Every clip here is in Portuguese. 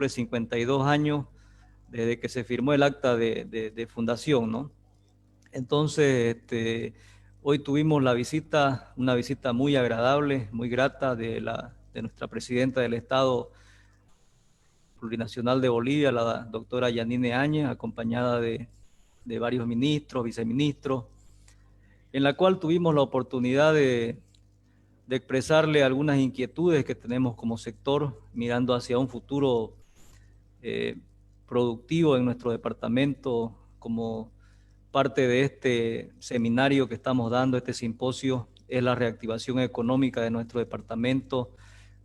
cumple 52 años desde que se firmó el acta de fundación, ¿no? Entonces, hoy tuvimos una visita muy agradable, muy grata de nuestra presidenta del Estado Plurinacional de Bolivia, la doctora Yanine Áñez, acompañada de varios ministros, viceministros, en la cual tuvimos la oportunidad de expresarle algunas inquietudes que tenemos como sector, mirando hacia un futuro eh, productivo en nuestro departamento, como parte de este seminario que estamos dando, este simposio, es la reactivación económica de nuestro departamento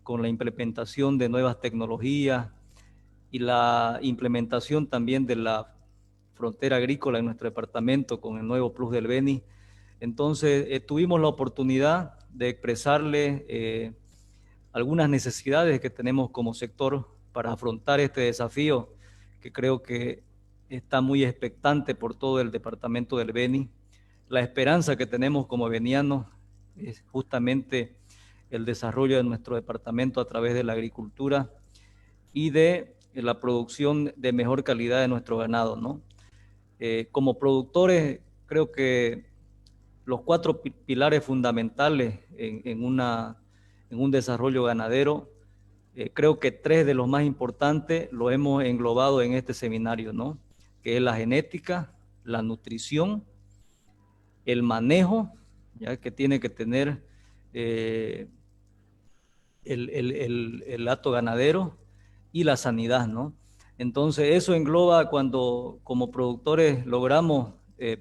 con la implementación de nuevas tecnologías y la implementación también de la frontera agrícola en nuestro departamento con el nuevo Plus del Beni. Entonces, tuvimos la oportunidad de expresarle algunas necesidades que tenemos como sector para afrontar este desafío, que creo que está muy expectante por todo el departamento del Beni. La esperanza que tenemos como benianos es justamente el desarrollo de nuestro departamento a través de la agricultura y de la producción de mejor calidad de nuestro ganado, ¿no? Como productores, creo que los cuatro pilares fundamentales en un desarrollo ganadero, creo que tres de los más importantes lo hemos englobado en este seminario, ¿no? Que es la genética, la nutrición, el manejo, ya que tiene que tener eh, el hato ganadero y la sanidad, ¿no? Entonces eso engloba cuando como productores logramos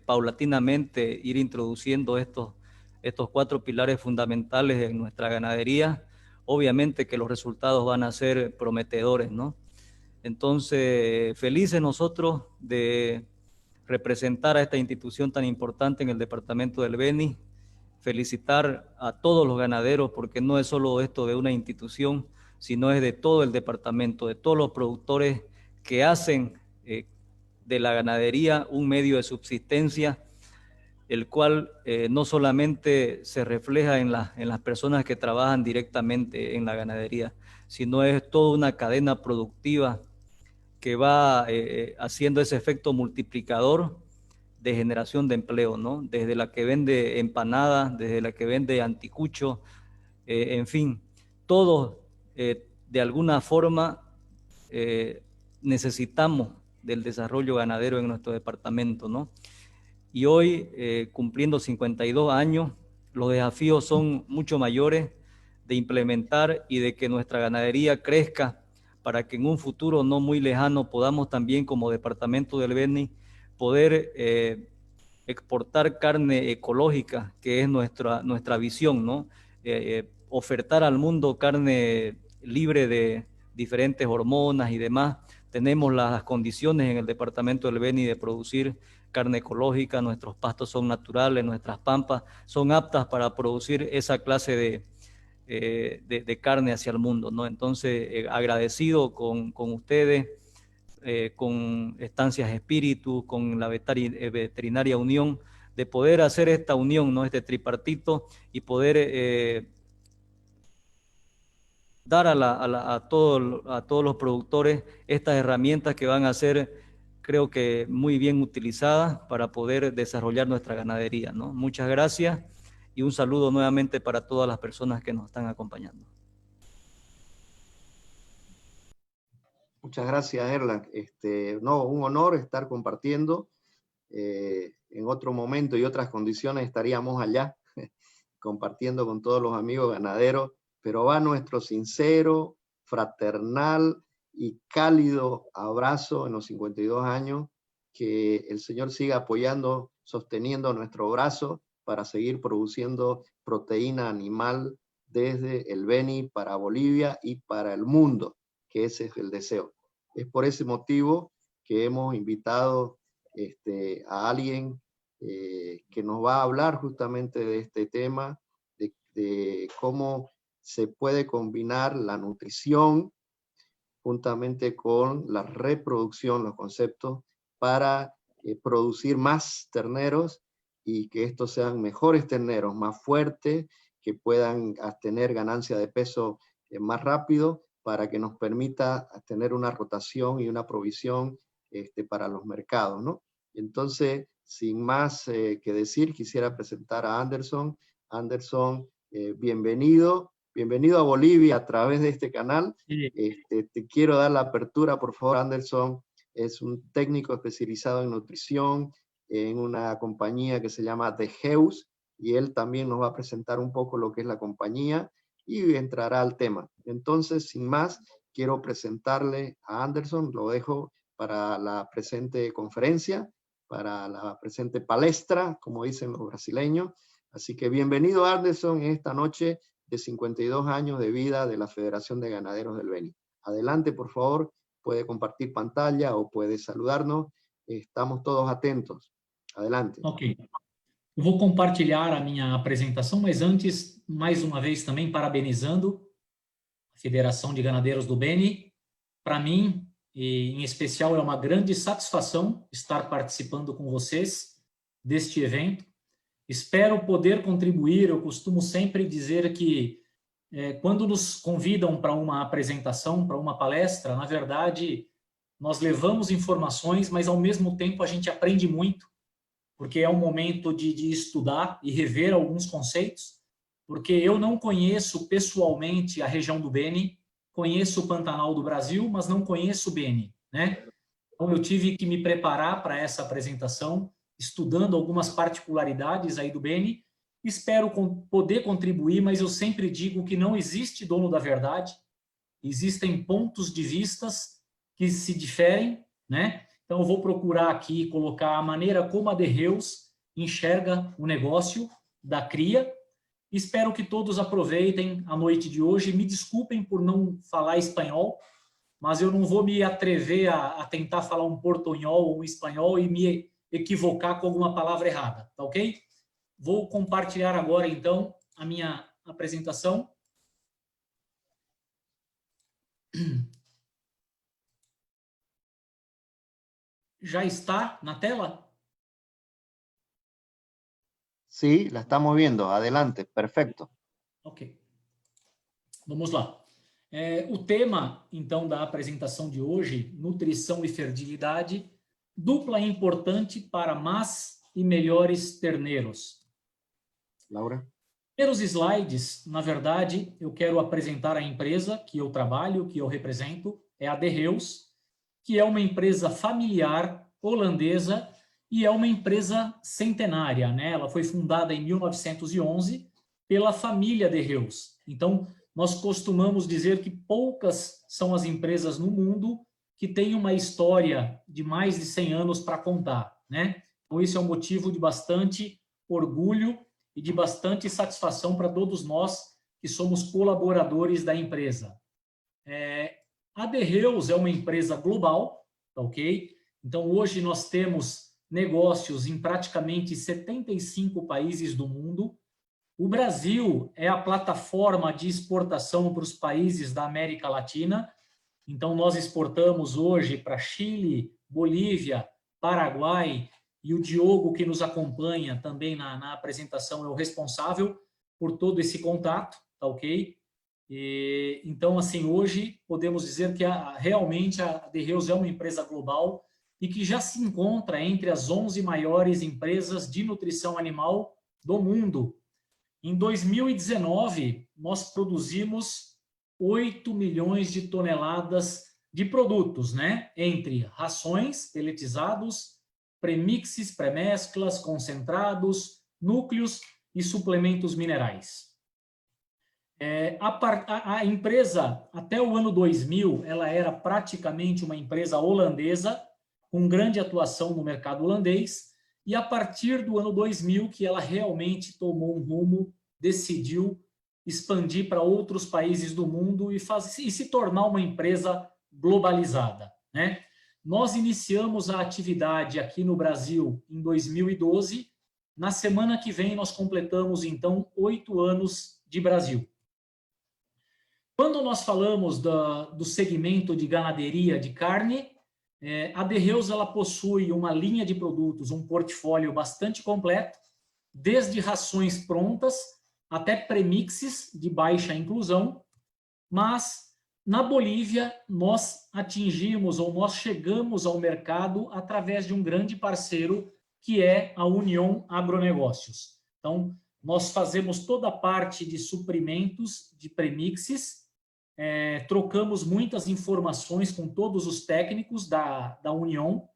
paulatinamente ir introduciendo estos cuatro pilares fundamentales en nuestra ganadería, obviamente que los resultados van a ser prometedores, ¿no? Entonces, felices nosotros de representar a esta institución tan importante en el departamento del Beni, felicitar a todos los ganaderos, porque no es solo esto de una institución, sino es de todo el departamento, de todos los productores que hacen de la ganadería un medio de subsistencia, el cual no solamente se refleja en las personas que trabajan directamente en la ganadería, sino es toda una cadena productiva que va haciendo ese efecto multiplicador de generación de empleo, ¿no? Desde la que vende empanadas, desde la que vende anticucho, en fin, todos de alguna forma necesitamos del desarrollo ganadero en nuestro departamento, ¿no? Y hoy, cumpliendo 52 años, los desafíos son mucho mayores de implementar y de que nuestra ganadería crezca para que en un futuro no muy lejano podamos también como departamento del Beni poder exportar carne ecológica, que es nuestra visión, ¿no? Ofertar al mundo carne libre de diferentes hormonas y demás. Tenemos las condiciones en el departamento del Beni de producir carne ecológica, nuestros pastos son naturales, nuestras pampas son aptas para producir esa clase de carne hacia el mundo, ¿no? Entonces, agradecido con ustedes, con Estancias Espíritu, con la Veterinaria Unión, de poder hacer esta unión, ¿no? Este tripartito y poder dar a todos los productores estas herramientas que van a ser, creo que, muy bien utilizadas para poder desarrollar nuestra ganadería, ¿no? Muchas gracias y un saludo nuevamente para todas las personas que nos están acompañando. Muchas gracias, Erland. No, un honor estar compartiendo. En otro momento y otras condiciones estaríamos allá compartiendo con todos los amigos ganaderos, pero va nuestro sincero, fraternal y cálido abrazo en los 52 años, que el Señor siga apoyando, sosteniendo nuestro brazo para seguir produciendo proteína animal desde el Beni para Bolivia y para el mundo, que ese es el deseo. Es por ese motivo que hemos invitado a alguien que nos va a hablar justamente de este tema, de cómo se puede combinar la nutrición juntamente con la reproducción, los conceptos, para producir más terneros y que estos sean mejores terneros, más fuertes, que puedan tener ganancia de peso más rápido, para que nos permita tener una rotación y una provisión para los mercados, ¿no? Entonces, sin más que decir, quisiera presentar a Anderson. Anderson, bienvenido a Bolivia a través de este canal. Sí. Te quiero dar la apertura, por favor. Anderson es un técnico especializado en nutrición en una compañía que se llama The Heus, y él también nos va a presentar un poco lo que es la compañía y entrará al tema. Entonces, sin más, quiero presentarle a Anderson. Lo dejo para la presente conferencia, para la presente palestra, como dicen los brasileños. Así que bienvenido, Anderson, en esta noche de 52 años de vida de la Federación de Ganaderos del Beni. Adelante, por favor, puede compartir pantalla o puede saludarnos. Estamos todos atentos. Adelante. Ok. Eu vou compartilhar a minha apresentação, mas antes, mais uma vez também parabenizando a Federação de Ganadeiros do Beni. Para mim, e em especial, é uma grande satisfação estar participando com vocês deste evento. Espero poder contribuir. Eu costumo sempre dizer que quando nos convidam para uma apresentação, para uma palestra, na verdade, nós levamos informações, mas ao mesmo tempo a gente aprende muito, porque é um momento de estudar e rever alguns conceitos, porque eu não conheço pessoalmente a região do Beni, conheço o Pantanal do Brasil, mas não conheço o Beni, né? Então eu tive que me preparar para essa apresentação, estudando algumas particularidades aí do Beni. Espero poder contribuir, mas eu sempre digo que não existe dono da verdade, existem pontos de vistas que se diferem, né? Então eu vou procurar aqui colocar a maneira como a The Heus enxerga o negócio da cria. Espero que todos aproveitem a noite de hoje. Me desculpem por não falar espanhol, mas eu não vou me atrever a tentar falar um portunhol ou um espanhol e me equivocar com alguma palavra errada, tá ok? Vou compartilhar agora, então, a minha apresentação. Já está na tela? Sí, la estamos viendo. Adelante, perfecto. Ok. Vamos lá. O tema, então, da apresentação de hoje, nutrição e fertilidade, dupla importante para mais e melhores terneiros. Laura. Primeiros slides, na verdade, eu quero apresentar a empresa que eu trabalho, que eu represento, é a The Heus, que é uma empresa familiar holandesa e é uma empresa centenária, né? Ela foi fundada em 1911 pela família The Heus. Então, nós costumamos dizer que poucas são as empresas no mundo que têm uma história de mais de 100 anos para contar, né? Então, isso é um motivo de bastante orgulho e de bastante satisfação para todos nós que somos colaboradores da empresa. A The Heus é uma empresa global, tá ok? Então, hoje nós temos negócios em praticamente 75 países do mundo. O Brasil é a plataforma de exportação para os países da América Latina. Então, nós exportamos hoje para Chile, Bolívia, Paraguai, e o Diogo, que nos acompanha também na apresentação, é o responsável por todo esse contato, tá ok? Então, assim, hoje podemos dizer que realmente a The Heus é uma empresa global e que já se encontra entre as 11 maiores empresas de nutrição animal do mundo. Em 2019, nós produzimos 8 milhões de toneladas de produtos, né? Entre rações, peletizados, premixes, pré-mesclas, concentrados, núcleos e suplementos minerais. A empresa, até o ano 2000, ela era praticamente uma empresa holandesa, com grande atuação no mercado holandês, e a partir do ano 2000 que ela realmente tomou um rumo, decidiu expandir para outros países do mundo e se tornar uma empresa globalizada, né? Nós iniciamos a atividade aqui no Brasil em 2012. Na semana que vem, nós completamos, então, 8 anos de Brasil. Quando nós falamos do segmento de ganaderia de carne, a The Heus ela possui uma linha de produtos, um portfólio bastante completo, desde rações prontas até premixes de baixa inclusão, mas na Bolívia, nós atingimos ou nós chegamos ao mercado através de um grande parceiro, que é a União Agronegócios. Então, nós fazemos toda a parte de suprimentos, de premixes, trocamos muitas informações com todos os técnicos da União,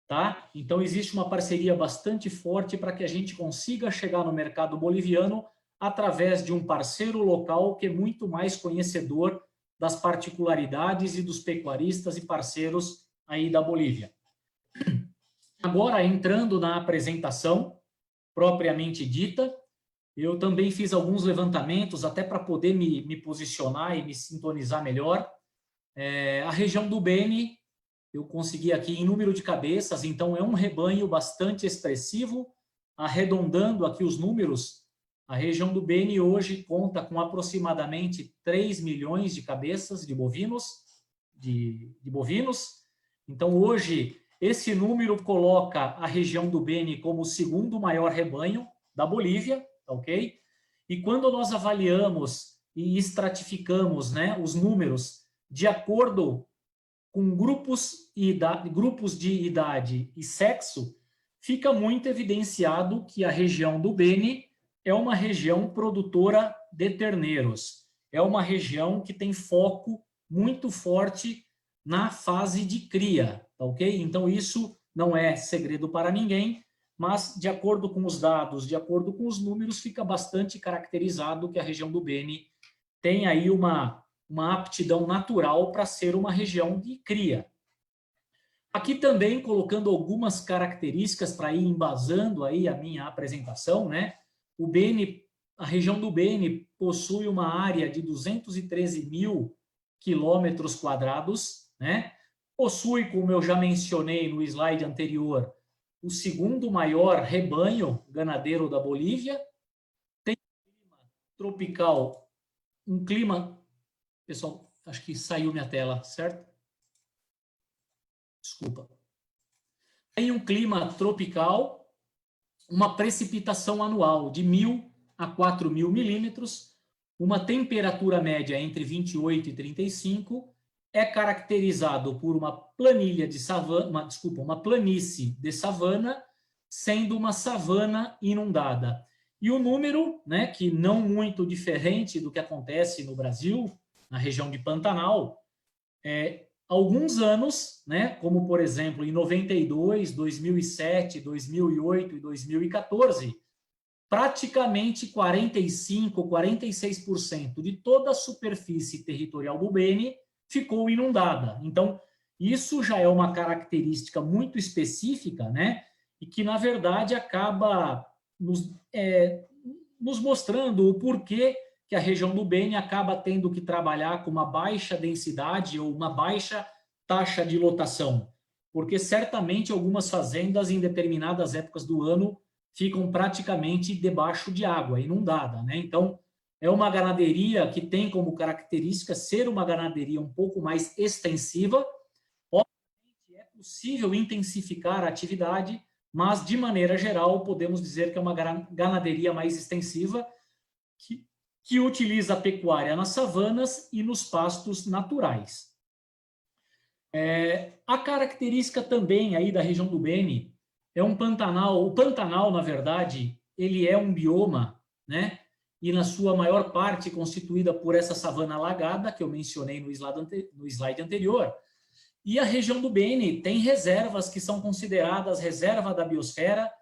tá? Então, existe uma parceria bastante forte para que a gente consiga chegar no mercado boliviano através de um parceiro local que é muito mais conhecedor das particularidades e dos pecuaristas e parceiros aí da Bolívia. Agora, entrando na apresentação propriamente dita, eu também fiz alguns levantamentos até para poder me posicionar e me sintonizar melhor. A região do Beni, eu consegui aqui em número de cabeças, então é um rebanho bastante expressivo. Arredondando aqui os números, a região do Beni hoje conta com aproximadamente 3 milhões de cabeças de bovinos, Então, hoje, esse número coloca a região do Beni como o segundo maior rebanho da Bolívia, ok? E quando nós avaliamos e estratificamos, né, os números de acordo com grupos de idade e sexo, fica muito evidenciado que a região do Beni é uma região produtora de terneiros. É uma região que tem foco muito forte na fase de cria, tá ok? Então, isso não é segredo para ninguém, mas, de acordo com os dados, de acordo com os números, fica bastante caracterizado que a região do Beni tem aí uma aptidão natural para ser uma região de cria. Aqui também, colocando algumas características para ir embasando aí a minha apresentação, né? A região do Beni possui uma área de 213 mil quilômetros quadrados, né? Possui, como eu já mencionei no slide anterior, o segundo maior rebanho ganadeiro da Bolívia. Tem um clima tropical, pessoal, acho que saiu minha tela, certo? Desculpa. Tem um clima tropical, uma precipitação anual de 1.000 a 4.000 milímetros, uma temperatura média entre 28 e 35, é caracterizado por uma planície de savana, sendo uma savana inundada. E o número, né, que não muito diferente do que acontece no Brasil, na região de Pantanal, alguns anos, né, como por exemplo em 92, 2007, 2008 e 2014, praticamente 45, 46% de toda a superfície territorial do Beni ficou inundada. Então, isso já é uma característica muito específica, né, e que, na verdade, acaba nos mostrando o porquê que a região do Beni acaba tendo que trabalhar com uma baixa densidade ou uma baixa taxa de lotação, porque certamente algumas fazendas em determinadas épocas do ano ficam praticamente debaixo de água, inundada, né? Então, é uma ganaderia que tem como característica ser uma ganaderia um pouco mais extensiva. Obviamente, é possível intensificar a atividade, mas, de maneira geral, podemos dizer que é uma ganaderia mais extensiva que utiliza a pecuária nas savanas e nos pastos naturais. A característica também aí da região do Beni é um Pantanal. O Pantanal, na verdade, ele é um bioma, né? E na sua maior parte constituída por essa savana alagada, que eu mencionei no slide anterior. E a região do Beni tem reservas que são consideradas reserva da biosfera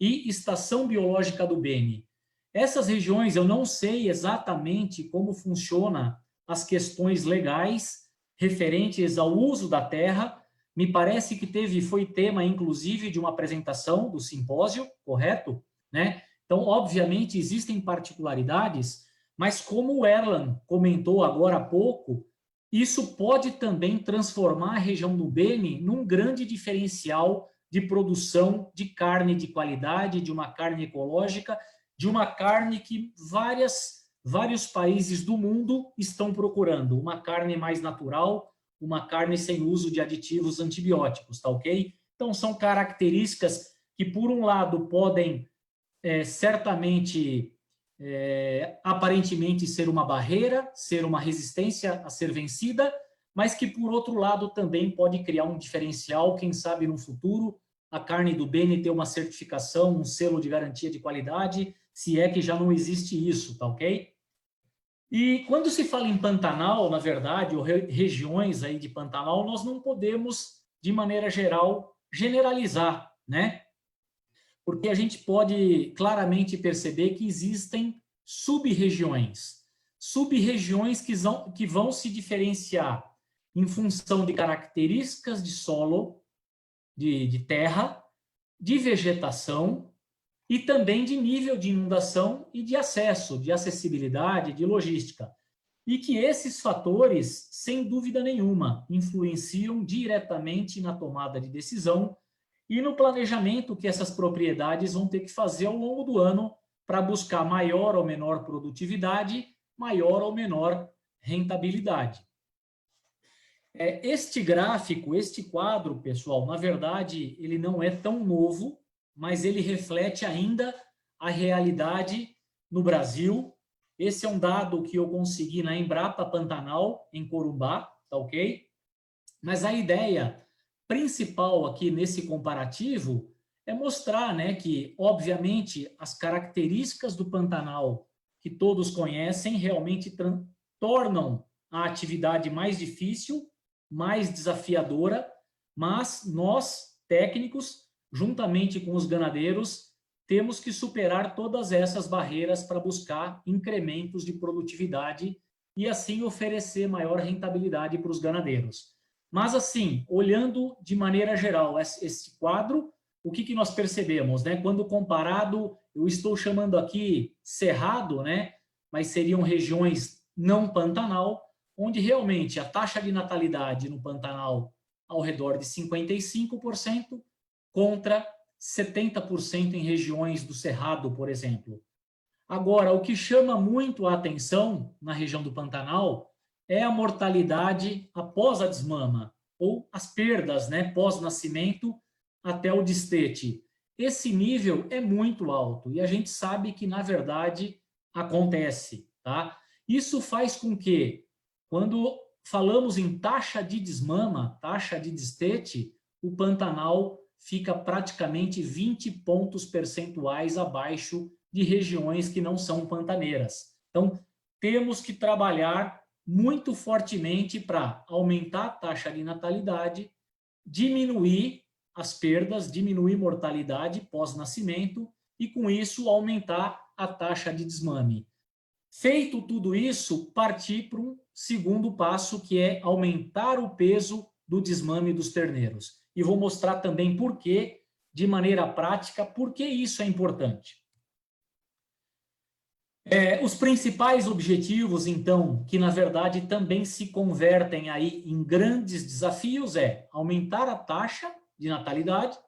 e estação biológica do Beni. Essas regiões, eu não sei exatamente como funciona as questões legais referentes ao uso da terra. Me parece que foi tema, inclusive, de uma apresentação do simpósio, correto? Né? Então, obviamente, existem particularidades, mas como o Erlan comentou agora há pouco, isso pode também transformar a região do Beni num grande diferencial de produção de carne de qualidade, de uma carne ecológica, de uma carne que vários países do mundo estão procurando, uma carne mais natural, uma carne sem uso de aditivos antibióticos, tá ok? Então, são características que, por um lado, podem certamente aparentemente ser uma barreira, ser uma resistência a ser vencida, mas que, por outro lado, também pode criar um diferencial, quem sabe no futuro, a carne do Beni ter uma certificação, um selo de garantia de qualidade, se é que já não existe isso, tá ok? E quando se fala em Pantanal, na verdade, ou regiões aí de Pantanal, nós não podemos, de maneira geral, generalizar, né? Porque a gente pode claramente perceber que existem sub-regiões. Sub-regiões que vão se diferenciar em função de características de solo, de terra, de vegetação e também de nível de inundação e de acesso, de acessibilidade, de logística. E que esses fatores, sem dúvida nenhuma, influenciam diretamente na tomada de decisão e no planejamento que essas propriedades vão ter que fazer ao longo do ano para buscar maior ou menor produtividade, maior ou menor rentabilidade. Este gráfico, este quadro, pessoal, na verdade, ele não é tão novo, mas ele reflete ainda a realidade no Brasil. Esse é um dado que eu consegui na Embrapa Pantanal, em Corumbá, tá ok? Mas a ideia principal aqui nesse comparativo é mostrar, né, que, obviamente, as características do Pantanal que todos conhecem realmente tornam a atividade mais difícil, mais desafiadora, mas nós, técnicos, juntamente com os ganadeiros, temos que superar todas essas barreiras para buscar incrementos de produtividade e, assim, oferecer maior rentabilidade para os ganadeiros. Mas, assim, olhando de maneira geral esse quadro, o que nós percebemos, né? Quando comparado, eu estou chamando aqui cerrado, né? Mas seriam regiões não Pantanal, onde realmente a taxa de natalidade no Pantanal ao redor de 55% contra 70% em regiões do Cerrado, por exemplo. Agora, o que chama muito a atenção na região do Pantanal é a mortalidade após a desmama, ou as perdas, né, pós-nascimento até o destete. Esse nível é muito alto e a gente sabe que, na verdade, acontece, tá? Isso faz com que, quando falamos em taxa de desmama, taxa de destete, o Pantanal fica praticamente 20 pontos percentuais abaixo de regiões que não são pantaneiras. Então, temos que trabalhar muito fortemente para aumentar a taxa de natalidade, diminuir as perdas, diminuir mortalidade pós-nascimento e, com isso, aumentar a taxa de desmame. Feito tudo isso, partir para um segundo passo, que é aumentar o peso do desmame dos terneiros. E vou mostrar também por quê, de maneira prática, por que isso é importante. Os principais objetivos, então, que na verdade também se convertem aí em grandes desafios é aumentar a taxa de natalidade,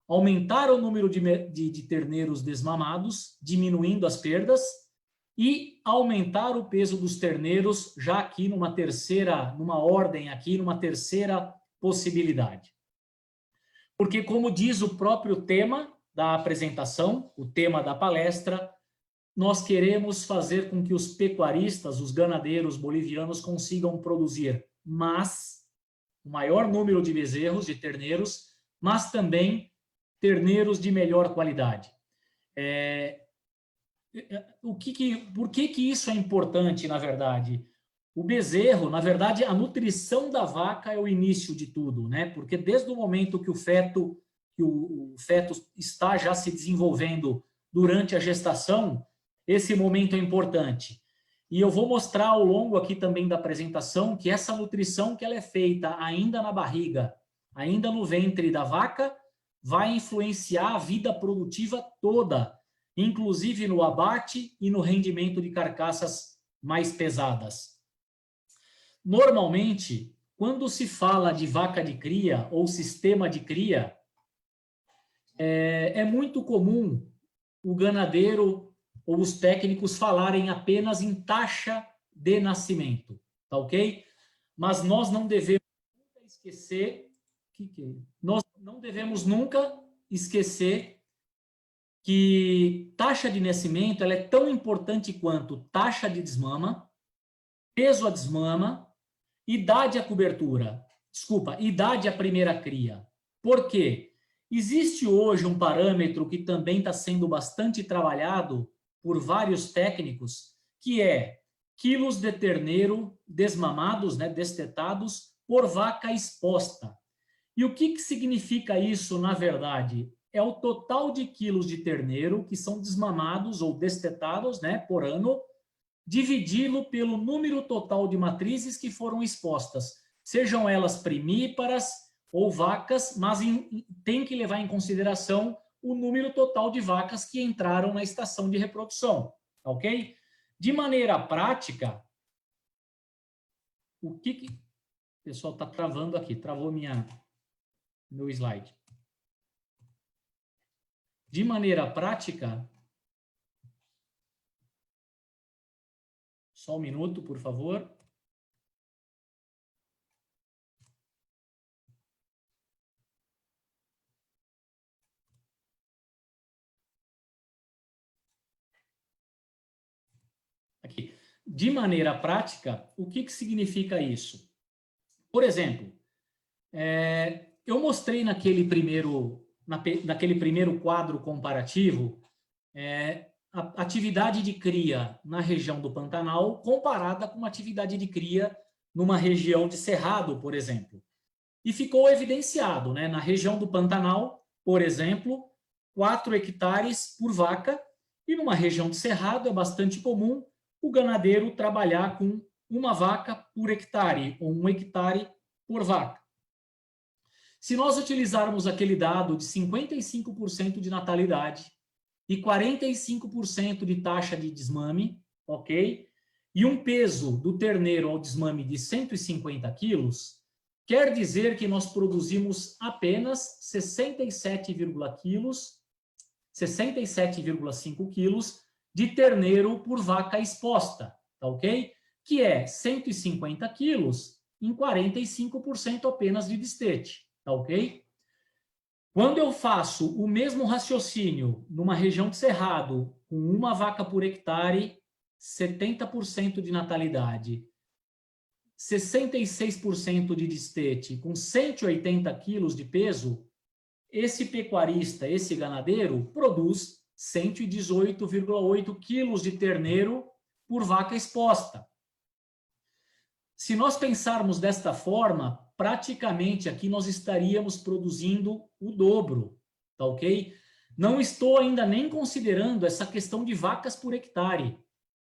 aumentar o número de terneiros desmamados, diminuindo as perdas, e aumentar o peso dos terneiros, já aqui numa terceira possibilidade. Porque, como diz o próprio tema da apresentação, o tema da palestra, nós queremos fazer com que os pecuaristas, os ganadeiros bolivianos, consigam produzir o maior número de bezerros, de terneiros, mas também terneiros de melhor qualidade. Por que isso é importante, na verdade? O bezerro, na verdade, a nutrição da vaca é o início de tudo, né? Porque desde o momento que o feto está já se desenvolvendo durante a gestação, esse momento é importante. E eu vou mostrar ao longo aqui também da apresentação que essa nutrição que ela é feita ainda na barriga, ainda no ventre da vaca, vai influenciar a vida produtiva toda, inclusive no abate e no rendimento de carcaças mais pesadas. Normalmente, quando se fala de vaca de cria ou sistema de cria, é muito comum o ganadeiro ou os técnicos falarem apenas em taxa de nascimento, tá ok? Mas nós não devemos nunca esquecer, nós não devemos nunca esquecer que taxa de nascimento ela é tão importante quanto taxa de desmama, peso à desmama, idade à cobertura. Desculpa, idade à primeira cria. Por quê? Existe hoje um parâmetro que também está sendo bastante trabalhado por vários técnicos, que é quilos de terneiro desmamados, né, destetados, por vaca exposta. E o que significa isso, na verdade? É o total de quilos de terneiro que são desmamados ou destetados, né, por ano, dividi-lo pelo número total de matrizes que foram expostas, sejam elas primíparas ou vacas, mas tem que levar em consideração o número total de vacas que entraram na estação de reprodução, ok? De maneira prática, o que... O pessoal está travando aqui, travou meu slide. De maneira prática, só um minuto, por favor. Aqui. De maneira prática, o que significa isso? Por exemplo, eu mostrei naquele primeiro quadro comparativo a atividade de cria na região do Pantanal comparada com a atividade de cria numa região de Cerrado, por exemplo. E ficou evidenciado, né, na região do Pantanal, por exemplo, 4 hectares por vaca, e numa região de Cerrado é bastante comum o ganadeiro trabalhar com uma vaca por hectare, ou 1 hectare por vaca. Se nós utilizarmos aquele dado de 55% de natalidade e 45% de taxa de desmame, ok? E um peso do terneiro ao desmame de 150 quilos, quer dizer que nós produzimos apenas 67,5 quilos de terneiro por vaca exposta, tá ok? Que é 150 quilos em 45% apenas de destete, tá ok? Quando eu faço o mesmo raciocínio numa região de Cerrado, com uma vaca por hectare, 70% de natalidade, 66% de destete, com 180 quilos de peso, esse pecuarista, esse ganadeiro, produz 118,8 quilos de terneiro por vaca exposta. Se nós pensarmos desta forma, praticamente aqui nós estaríamos produzindo o dobro, tá ok? Não estou ainda nem considerando essa questão de vacas por hectare.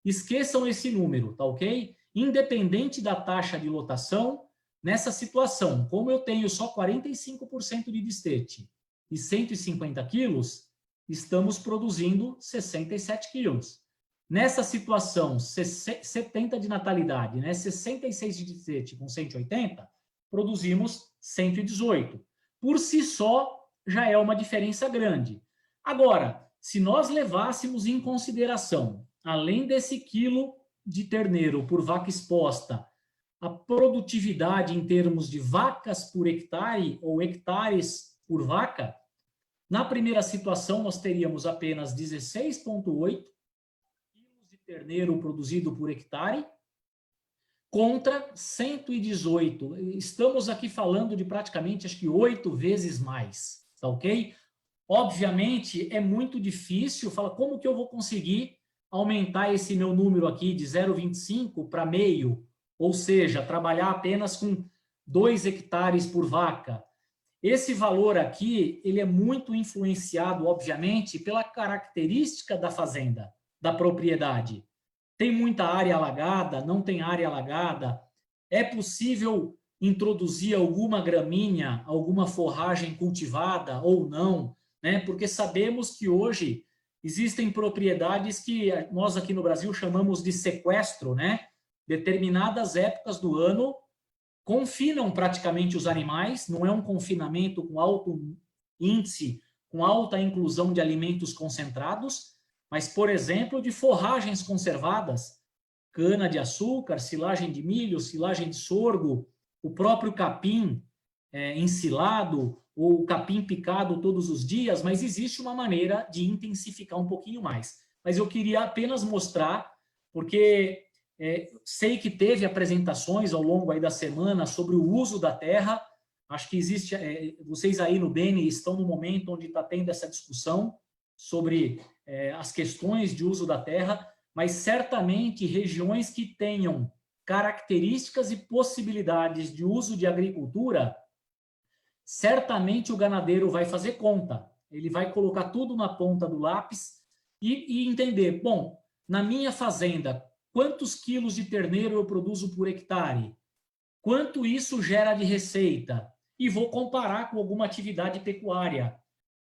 Esqueçam esse número, tá ok? Independente da taxa de lotação, nessa situação, como eu tenho só 45% de destete e 150 quilos, estamos produzindo 67 quilos. Nessa situação, 70 de natalidade, né? 66 de destete com 180, produzimos 118. Por si só, já é uma diferença grande. Agora, se nós levássemos em consideração, além desse quilo de terneiro por vaca exposta, a produtividade em termos de vacas por hectare ou hectares por vaca, na primeira situação nós teríamos apenas 16,8 quilos de terneiro produzido por hectare contra 118. Estamos aqui falando de praticamente, acho que 8 vezes mais, tá ok? Obviamente, é muito difícil, fala, como que eu vou conseguir aumentar esse meu número aqui de 0,25 para meio, ou seja, trabalhar apenas com 2 hectares por vaca. Esse valor aqui, ele é muito influenciado, obviamente, pela característica da fazenda, da propriedade. Tem muita área alagada, não tem área alagada, é possível introduzir alguma gramínea, alguma forragem cultivada ou não, né? Porque sabemos que hoje existem propriedades que nós aqui no Brasil chamamos de sequestro, né? Determinadas épocas do ano confinam praticamente os animais, não é um confinamento com alto índice, com alta inclusão de alimentos concentrados, mas, por exemplo, de forragens conservadas, cana-de-açúcar, silagem de milho, silagem de sorgo, o próprio capim, ensilado ou capim picado todos os dias, mas existe uma maneira de intensificar um pouquinho mais. Mas eu queria apenas mostrar, porque sei que teve apresentações ao longo aí da semana sobre o uso da terra. Acho que existe, vocês aí no Beni estão no momento onde está tendo essa discussão sobre as questões de uso da terra, mas certamente regiões que tenham características e possibilidades de uso de agricultura, certamente o ganadeiro vai fazer conta. Ele vai colocar tudo na ponta do lápis e entender, bom, na minha fazenda, quantos quilos de terneiro eu produzo por hectare? Quanto isso gera de receita? E vou comparar com alguma atividade pecuária.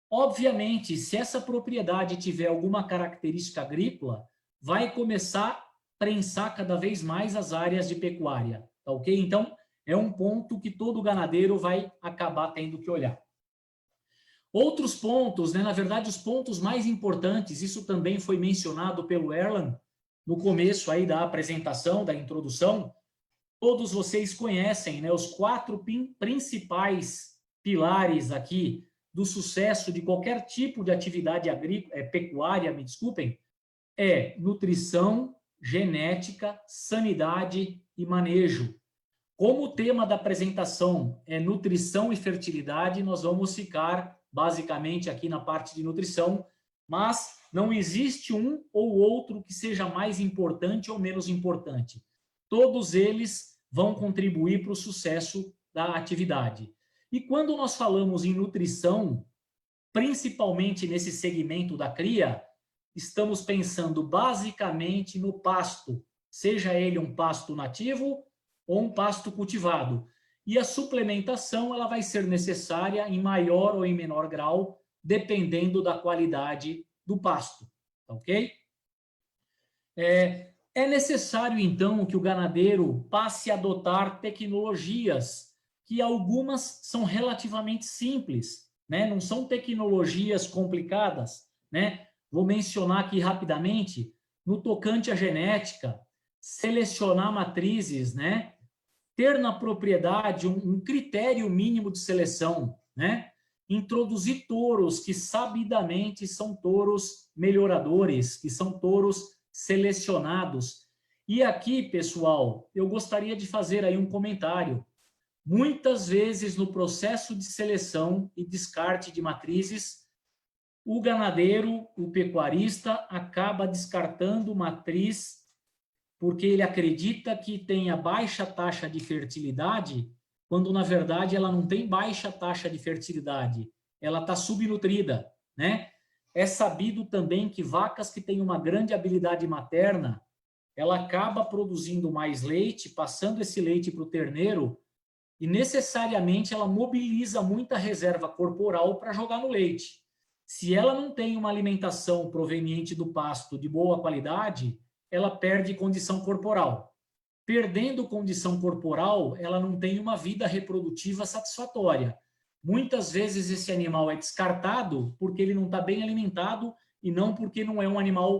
Obviamente, se essa propriedade tiver alguma característica agrícola, vai começar a prensar cada vez mais as áreas de pecuária, tá ok? Então, é um ponto que todo ganadeiro vai acabar tendo que olhar. Outros pontos, né, na verdade, os pontos mais importantes, isso também foi mencionado pelo Erlan no começo aí da apresentação, da introdução. Todos vocês conhecem, né, os 4 principais pilares aqui do sucesso de qualquer tipo de atividade pecuária, me desculpem, nutrição, genética, sanidade e manejo. Como o tema da apresentação é nutrição e fertilidade, nós vamos ficar basicamente aqui na parte de nutrição, mas não existe um ou outro que seja mais importante ou menos importante. Todos eles vão contribuir para o sucesso da atividade. E quando nós falamos em nutrição, principalmente nesse segmento da cria, estamos pensando basicamente no pasto, seja ele um pasto nativo ou um pasto cultivado. E a suplementação ela vai ser necessária em maior ou em menor grau, dependendo da qualidade do pasto, ok? É necessário, então, que o ganadeiro passe a adotar tecnologias que algumas são relativamente simples, né? Não são tecnologias complicadas, né? Vou mencionar aqui rapidamente, no tocante à genética, selecionar matrizes, né? Ter na propriedade um critério mínimo de seleção, né? Introduzir touros que sabidamente são touros melhoradores, que são touros selecionados. E aqui, pessoal, eu gostaria de fazer aí um comentário. Muitas vezes no processo de seleção e descarte de matrizes, o ganadeiro, o pecuarista, acaba descartando matriz porque ele acredita que tenha baixa taxa de fertilidade, quando na verdade ela não tem baixa taxa de fertilidade, ela está subnutrida, né? É sabido também que vacas que têm uma grande habilidade materna, ela acaba produzindo mais leite, passando esse leite para o terneiro, e necessariamente ela mobiliza muita reserva corporal para jogar no leite. Se ela não tem uma alimentação proveniente do pasto de boa qualidade, ela perde condição corporal. Perdendo condição corporal, ela não tem uma vida reprodutiva satisfatória. Muitas vezes esse animal é descartado porque ele não está bem alimentado e não porque não é um animal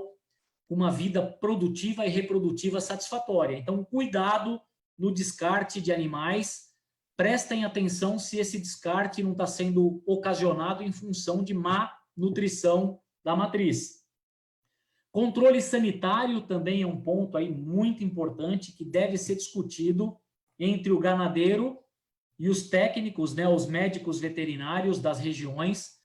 com uma vida produtiva e reprodutiva satisfatória. Então, cuidado no descarte de animais. Prestem atenção se esse descarte não está sendo ocasionado em função de má nutrição da matriz. Controle sanitário também é um ponto aí muito importante que deve ser discutido entre o ganadeiro e os técnicos, né, os médicos veterinários das regiões,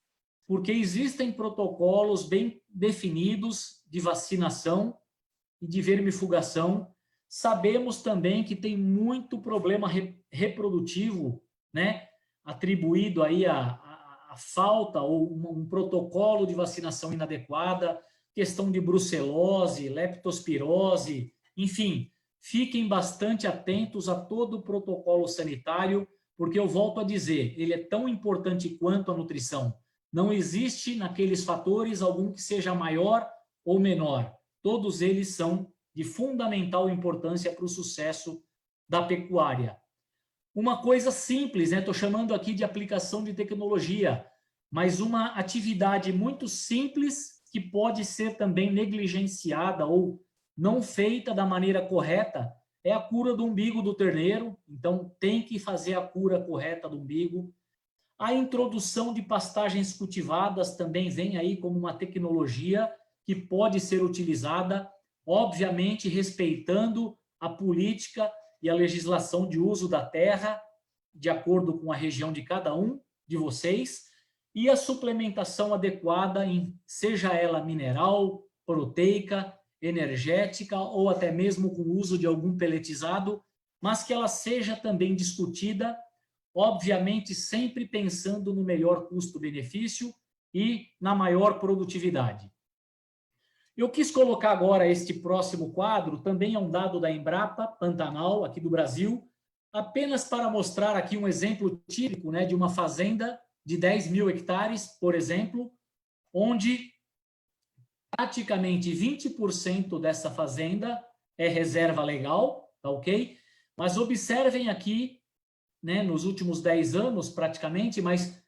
porque existem protocolos bem definidos de vacinação e de vermifugação. Sabemos também que tem muito problema reprodutivo, né, atribuído aí a falta ou um protocolo de vacinação inadequada, questão de brucelose, leptospirose, enfim, fiquem bastante atentos a todo o protocolo sanitário, porque eu volto a dizer, ele é tão importante quanto a nutrição. Não existe naqueles fatores algum que seja maior ou menor. Todos eles são de fundamental importância para o sucesso da pecuária. Uma coisa simples, né? Estou chamando aqui de aplicação de tecnologia, mas uma atividade muito simples que pode ser também negligenciada ou não feita da maneira correta é a cura do umbigo do terneiro, então tem que fazer a cura correta do umbigo. A introdução de pastagens cultivadas também vem aí como uma tecnologia que pode ser utilizada, obviamente respeitando a política e a legislação de uso da terra, de acordo com a região de cada um de vocês, e a suplementação adequada, seja ela mineral, proteica, energética ou até mesmo com o uso de algum peletizado, mas que ela seja também discutida, obviamente sempre pensando no melhor custo-benefício e na maior produtividade. Eu quis colocar agora este próximo quadro, também é um dado da Embrapa Pantanal, aqui do Brasil, apenas para mostrar aqui um exemplo típico, né, de uma fazenda de 10 mil hectares, por exemplo, onde praticamente 20% dessa fazenda é reserva legal, tá ok? Mas observem aqui, né, nos últimos 10 anos praticamente, mas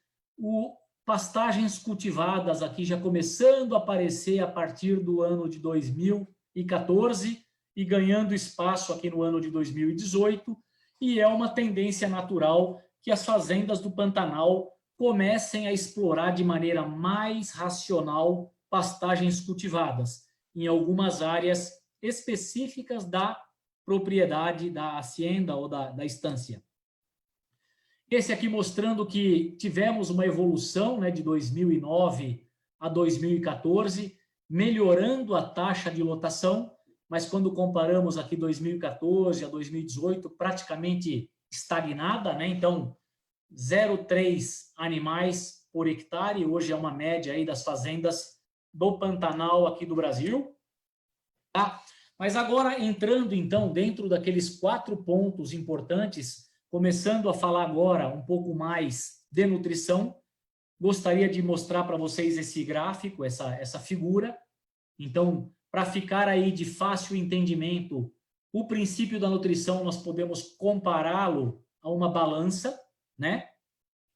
pastagens cultivadas aqui já começando a aparecer a partir do ano de 2014 e ganhando espaço aqui no ano de 2018, e é uma tendência natural que as fazendas do Pantanal comecem a explorar de maneira mais racional pastagens cultivadas em algumas áreas específicas da propriedade, da hacienda ou da estância. Esse aqui mostrando que tivemos uma evolução, né, de 2009 a 2014, melhorando a taxa de lotação, mas quando comparamos aqui 2014 a 2018, praticamente estagnada, né? Então, 0,3 animais por hectare, hoje é uma média aí das fazendas do Pantanal aqui do Brasil. Tá? Mas agora, entrando então dentro daqueles 4 pontos importantes, começando a falar agora um pouco mais de nutrição, gostaria de mostrar para vocês esse gráfico, essa figura. Então, para ficar aí de fácil entendimento, o princípio da nutrição nós podemos compará-lo a uma balança, né?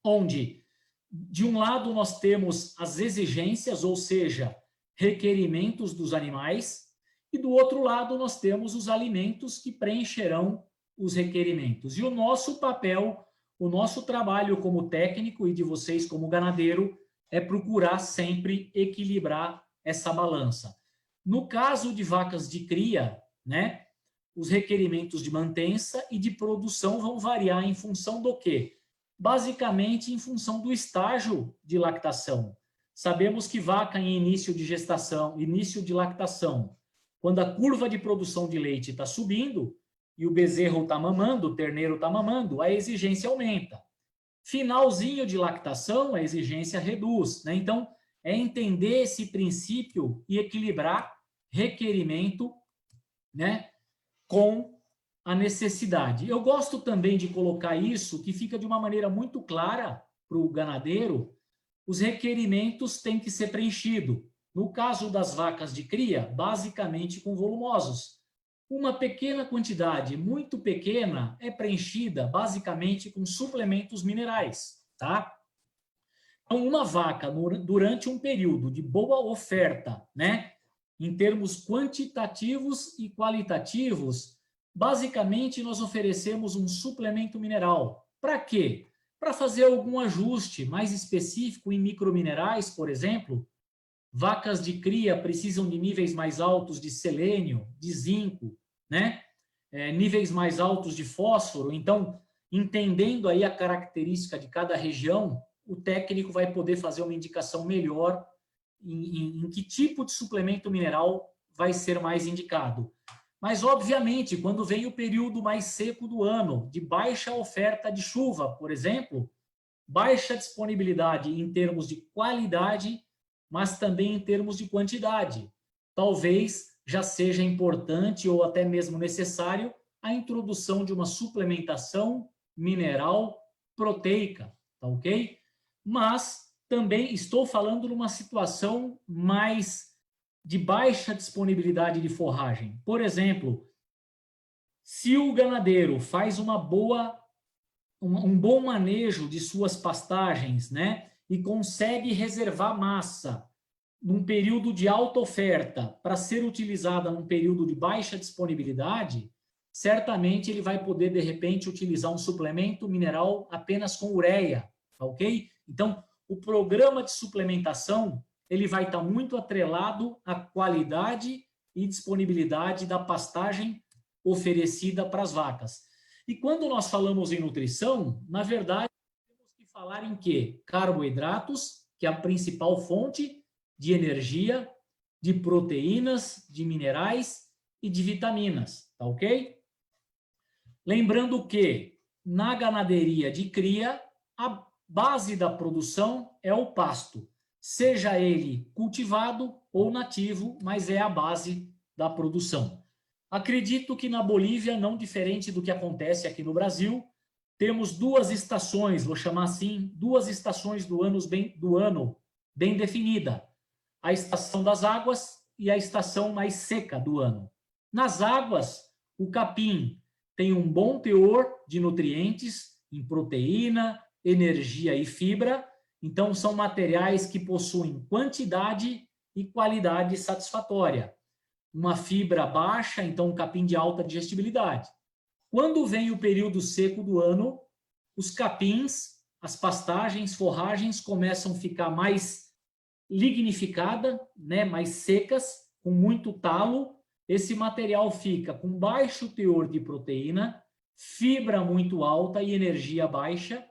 Onde, de um lado, nós temos as exigências, ou seja, requerimentos dos animais, e do outro lado nós temos os alimentos que preencherão os requerimentos. E o nosso papel, o nosso trabalho como técnico e de vocês como ganadeiro é procurar sempre equilibrar essa balança. No caso de vacas de cria, né, os requerimentos de mantença e de produção vão variar em função do quê? Basicamente em função do estágio de lactação. Sabemos que vaca em início de gestação, início de lactação, quando a curva de produção de leite está subindo e o bezerro está mamando, o terneiro está mamando, a exigência aumenta. Finalzinho de lactação, a exigência reduz, né? Então, é entender esse princípio e equilibrar requerimento, né, com a necessidade. Eu gosto também de colocar isso, que fica de uma maneira muito clara para o ganadeiro, os requerimentos têm que ser preenchidos. No caso das vacas de cria, basicamente com volumosos. Uma pequena quantidade, muito pequena, é preenchida basicamente com suplementos minerais, tá? Então, uma vaca, durante um período de boa oferta, né, em termos quantitativos e qualitativos, basicamente nós oferecemos um suplemento mineral. Para quê? Para fazer algum ajuste mais específico em microminerais, por exemplo. Vacas de cria precisam de níveis mais altos de selênio, de zinco, né? Níveis mais altos de fósforo. Então, entendendo aí a característica de cada região, o técnico vai poder fazer uma indicação melhor em que tipo de suplemento mineral vai ser mais indicado. Mas, obviamente, quando vem o período mais seco do ano, de baixa oferta de chuva, por exemplo, baixa disponibilidade em termos de qualidade, mas também em termos de quantidade. Talvez já seja importante ou até mesmo necessário a introdução de uma suplementação mineral proteica, tá ok? Mas também estou falando numa situação mais de baixa disponibilidade de forragem. Por exemplo, se o ganadeiro faz um bom manejo de suas pastagens, né, e consegue reservar massa num período de alta oferta para ser utilizada num período de baixa disponibilidade, certamente ele vai poder, de repente, utilizar um suplemento mineral apenas com ureia, tá ok? Então, o programa de suplementação, ele vai estar muito atrelado à qualidade e disponibilidade da pastagem oferecida para as vacas. E quando nós falamos em nutrição, na verdade, temos que falar em quê? Carboidratos, que é a principal fonte de energia, de proteínas, de minerais e de vitaminas, tá ok? Lembrando que na ganaderia de cria, a base da produção é o pasto, seja ele cultivado ou nativo, mas é a base da produção. Acredito que na Bolívia, não diferente do que acontece aqui no Brasil, temos duas estações, vou chamar assim, duas estações do ano bem definida. A estação das águas e a estação mais seca do ano. Nas águas, o capim tem um bom teor de nutrientes, em proteína, energia e fibra, então são materiais que possuem quantidade e qualidade satisfatória. Uma fibra baixa, então um capim de alta digestibilidade. Quando vem o período seco do ano, os capins, as pastagens, forragens começam a ficar mais lignificada, né, mais secas, com muito talo. Esse material fica com baixo teor de proteína, fibra muito alta e energia baixa.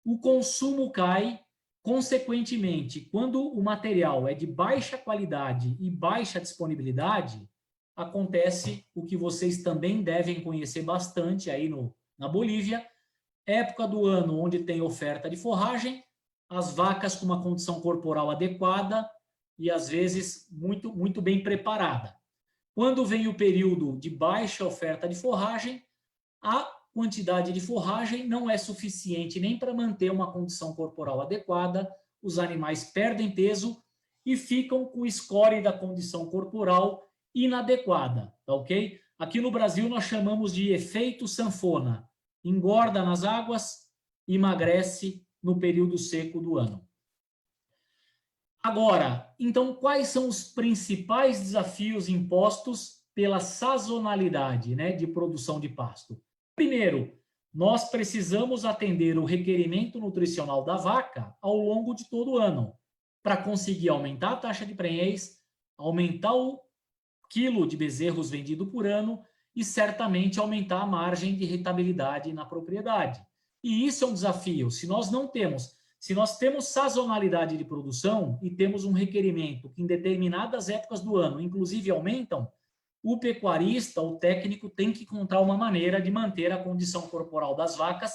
O consumo cai, consequentemente, quando o material é de baixa qualidade e baixa disponibilidade, acontece o que vocês também devem conhecer bastante aí na Bolívia, época do ano onde tem oferta de forragem, as vacas com uma condição corporal adequada e, às vezes, muito, muito bem preparada. Quando vem o período de baixa oferta de forragem, a quantidade de forragem não é suficiente nem para manter uma condição corporal adequada, os animais perdem peso e ficam com o score da condição corporal inadequada, tá ok? Aqui no Brasil nós chamamos de efeito sanfona. Engorda nas águas, emagrece no período seco do ano. Agora, então, quais são os principais desafios impostos pela sazonalidade, né, de produção de pasto? Primeiro, nós precisamos atender o requerimento nutricional da vaca ao longo de todo o ano, para conseguir aumentar a taxa de prenhez, aumentar o quilo de bezerros vendido por ano e certamente aumentar a margem de rentabilidade na propriedade. E isso é um desafio. Se nós temos sazonalidade de produção e temos um requerimento que em determinadas épocas do ano, inclusive aumentam, o pecuarista, o técnico, tem que encontrar uma maneira de manter a condição corporal das vacas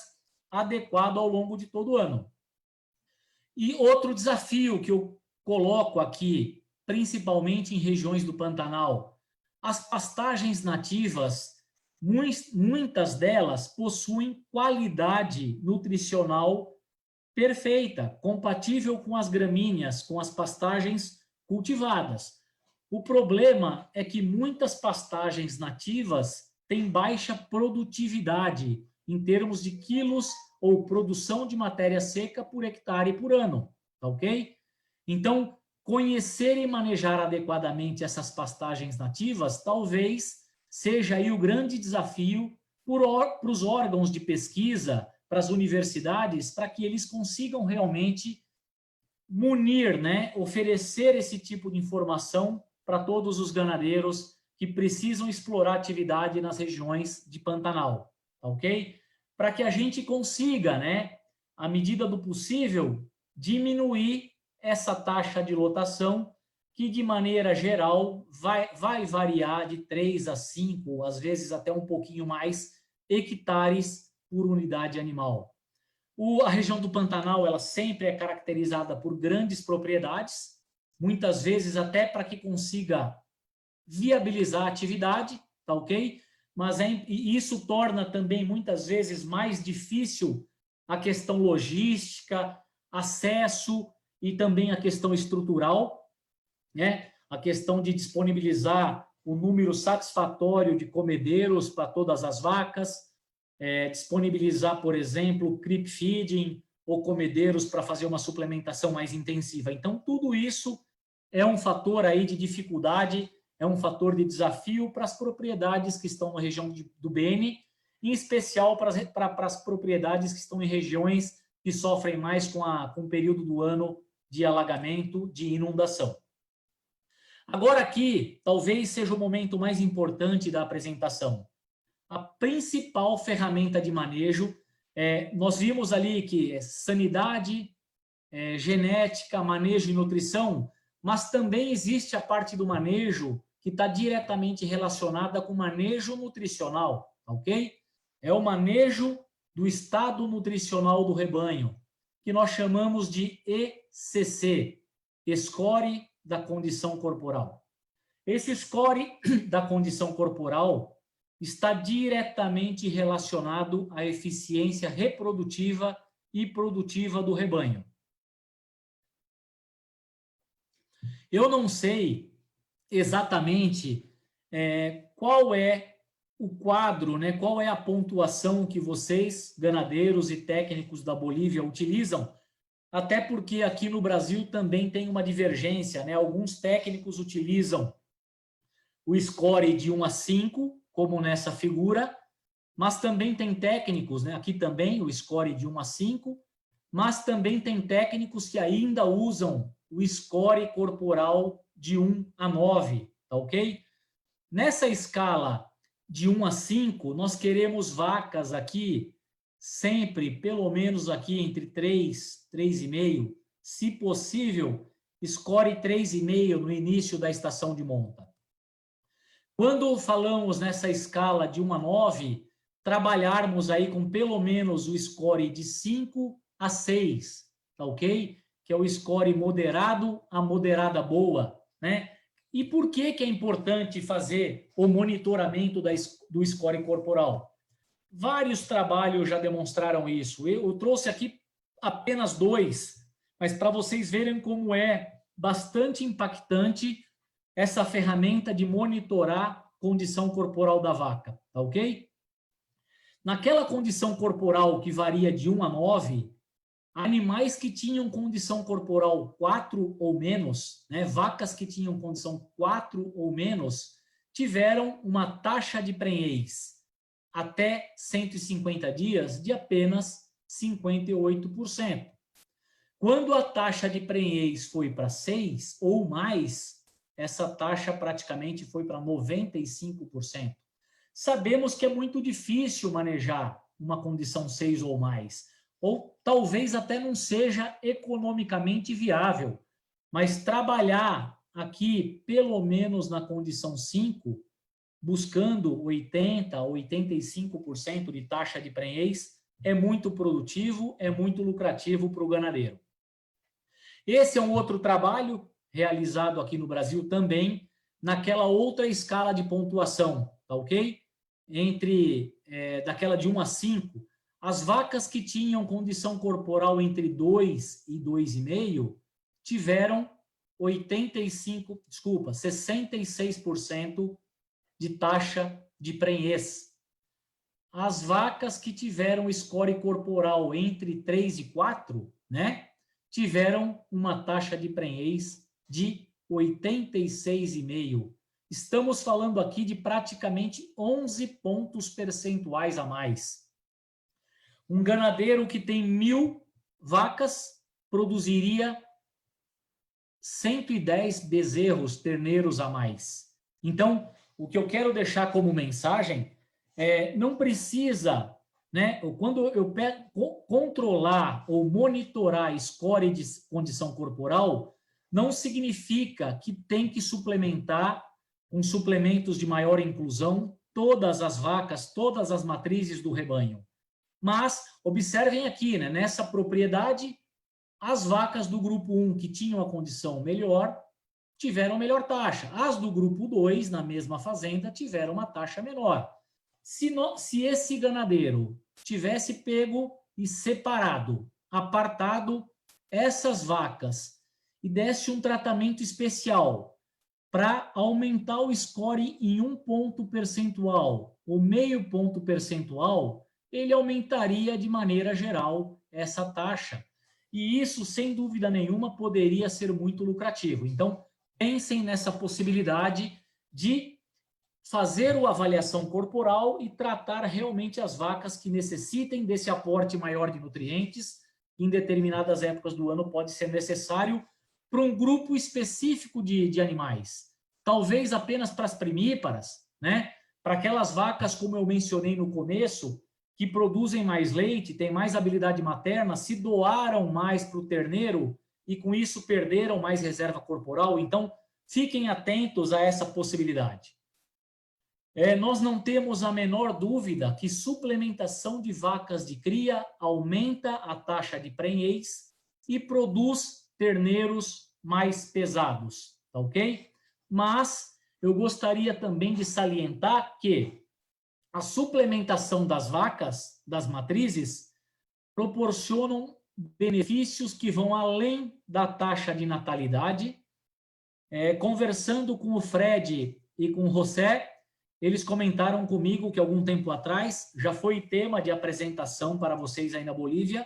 adequada ao longo de todo o ano. E outro desafio que eu coloco aqui, principalmente em regiões do Pantanal, as pastagens nativas, muitas delas possuem qualidade nutricional perfeita, compatível com as gramíneas, com as pastagens cultivadas. O problema é que muitas pastagens nativas têm baixa produtividade em termos de quilos ou produção de matéria seca por hectare por ano, tá ok? Então, conhecer e manejar adequadamente essas pastagens nativas talvez seja aí o grande desafio para os órgãos de pesquisa, para as universidades, para que eles consigam realmente munir, né, oferecer esse tipo de informação para todos os ganadeiros que precisam explorar atividade nas regiões de Pantanal, ok? Para que a gente consiga, né, à medida do possível, diminuir essa taxa de lotação, que de maneira geral vai variar de 3 a 5, às vezes até um pouquinho mais, hectares por unidade animal. A região do Pantanal, ela sempre é caracterizada por grandes propriedades, muitas vezes até para que consiga viabilizar a atividade, tá ok? Mas isso torna também muitas vezes mais difícil a questão logística, acesso e também a questão estrutural, né? A questão de disponibilizar o número satisfatório de comedeiros para todas as vacas, disponibilizar, por exemplo, creep feeding ou comedeiros para fazer uma suplementação mais intensiva. Então, tudo isso é um fator aí de dificuldade, é um fator de desafio para as propriedades que estão na região do Beni, em especial para as propriedades que estão em regiões que sofrem mais com o período do ano de alagamento, de inundação. Agora aqui, talvez seja o momento mais importante da apresentação. A principal ferramenta de manejo, nós vimos ali que é sanidade, genética, manejo e nutrição, mas também existe a parte do manejo que está diretamente relacionada com o manejo nutricional, ok? É o manejo do estado nutricional do rebanho, que nós chamamos de ECC, Score da Condição Corporal. Esse score da condição corporal está diretamente relacionado à eficiência reprodutiva e produtiva do rebanho. Eu não sei exatamente qual é o quadro, né? Qual é a pontuação que vocês, ganadeiros e técnicos da Bolívia, utilizam, até porque aqui no Brasil também tem uma divergência, né? Alguns técnicos utilizam o score de 1 a 5, como nessa figura, mas também tem técnicos, né? Aqui também o score de 1 a 5, mas também tem técnicos que ainda usam o score corporal de 1 a 9, tá ok? Nessa escala de 1 a 5, nós queremos vacas aqui, sempre, pelo menos aqui entre 3, 3,5, se possível, score 3,5 no início da estação de monta. Quando falamos nessa escala de 1 a 9, trabalharmos aí com pelo menos o score de 5 a 6, tá ok? Que é o score moderado a moderada boa, né? E por que é importante fazer o monitoramento do score corporal? Vários trabalhos já demonstraram isso. Eu trouxe aqui apenas 2, mas para vocês verem como é bastante impactante essa ferramenta de monitorar condição corporal da vaca, tá ok? Naquela condição corporal que varia de 1 a 9, animais que tinham condição corporal 4 ou menos, né, vacas que tinham condição 4 ou menos, tiveram uma taxa de prenhez até 150 dias de apenas 58%. Quando a taxa de prenhez foi para 6 ou mais, essa taxa praticamente foi para 95%. Sabemos que é muito difícil manejar uma condição 6 ou mais, ou talvez até não seja economicamente viável, mas trabalhar aqui, pelo menos na condição 5, buscando 80% a 85% de taxa de prenhez, é muito produtivo, é muito lucrativo para o ganadeiro. Esse é um outro trabalho realizado aqui no Brasil também, naquela outra escala de pontuação, tá ok? Daquela de 1 a 5, as vacas que tinham condição corporal entre 2 e 2,5 tiveram 66% de taxa de prenhez. As vacas que tiveram score corporal entre 3 e 4, né, tiveram uma taxa de prenhez de 86,5%. Estamos falando aqui de praticamente 11 pontos percentuais a mais. Um ganadeiro que tem 1.000 vacas produziria 110 bezerros, terneiros a mais. Então, o que eu quero deixar como mensagem é, não precisa, né, quando eu pego, controlar ou monitorar score de condição corporal, não significa que tem que suplementar com suplementos de maior inclusão todas as vacas, todas as matrizes do rebanho. Mas, observem aqui, né, nessa propriedade, as vacas do grupo 1 que tinham a condição melhor, tiveram melhor taxa. As do grupo 2, na mesma fazenda, tiveram uma taxa menor. Se esse ganadeiro tivesse pego e separado, apartado essas vacas e desse um tratamento especial para aumentar o score em 1 ponto percentual ou meio ponto percentual, ele aumentaria de maneira geral essa taxa. E isso, sem dúvida nenhuma, poderia ser muito lucrativo. Então, pensem nessa possibilidade de fazer a avaliação corporal e tratar realmente as vacas que necessitem desse aporte maior de nutrientes. Em determinadas épocas do ano pode ser necessário para um grupo específico de animais. Talvez apenas para as primíparas, né? Para aquelas vacas, como eu mencionei no começo, que produzem mais leite, têm mais habilidade materna, se doaram mais para o terneiro e com isso perderam mais reserva corporal. Então, fiquem atentos a essa possibilidade. Nós não temos a menor dúvida que suplementação de vacas de cria aumenta a taxa de prenhez e produz terneiros mais pesados, tá ok? Mas eu gostaria também de salientar que a suplementação das vacas, das matrizes, proporcionam benefícios que vão além da taxa de natalidade. Conversando com o Fred e com o José, eles comentaram comigo que algum tempo atrás já foi tema de apresentação para vocês aí na Bolívia,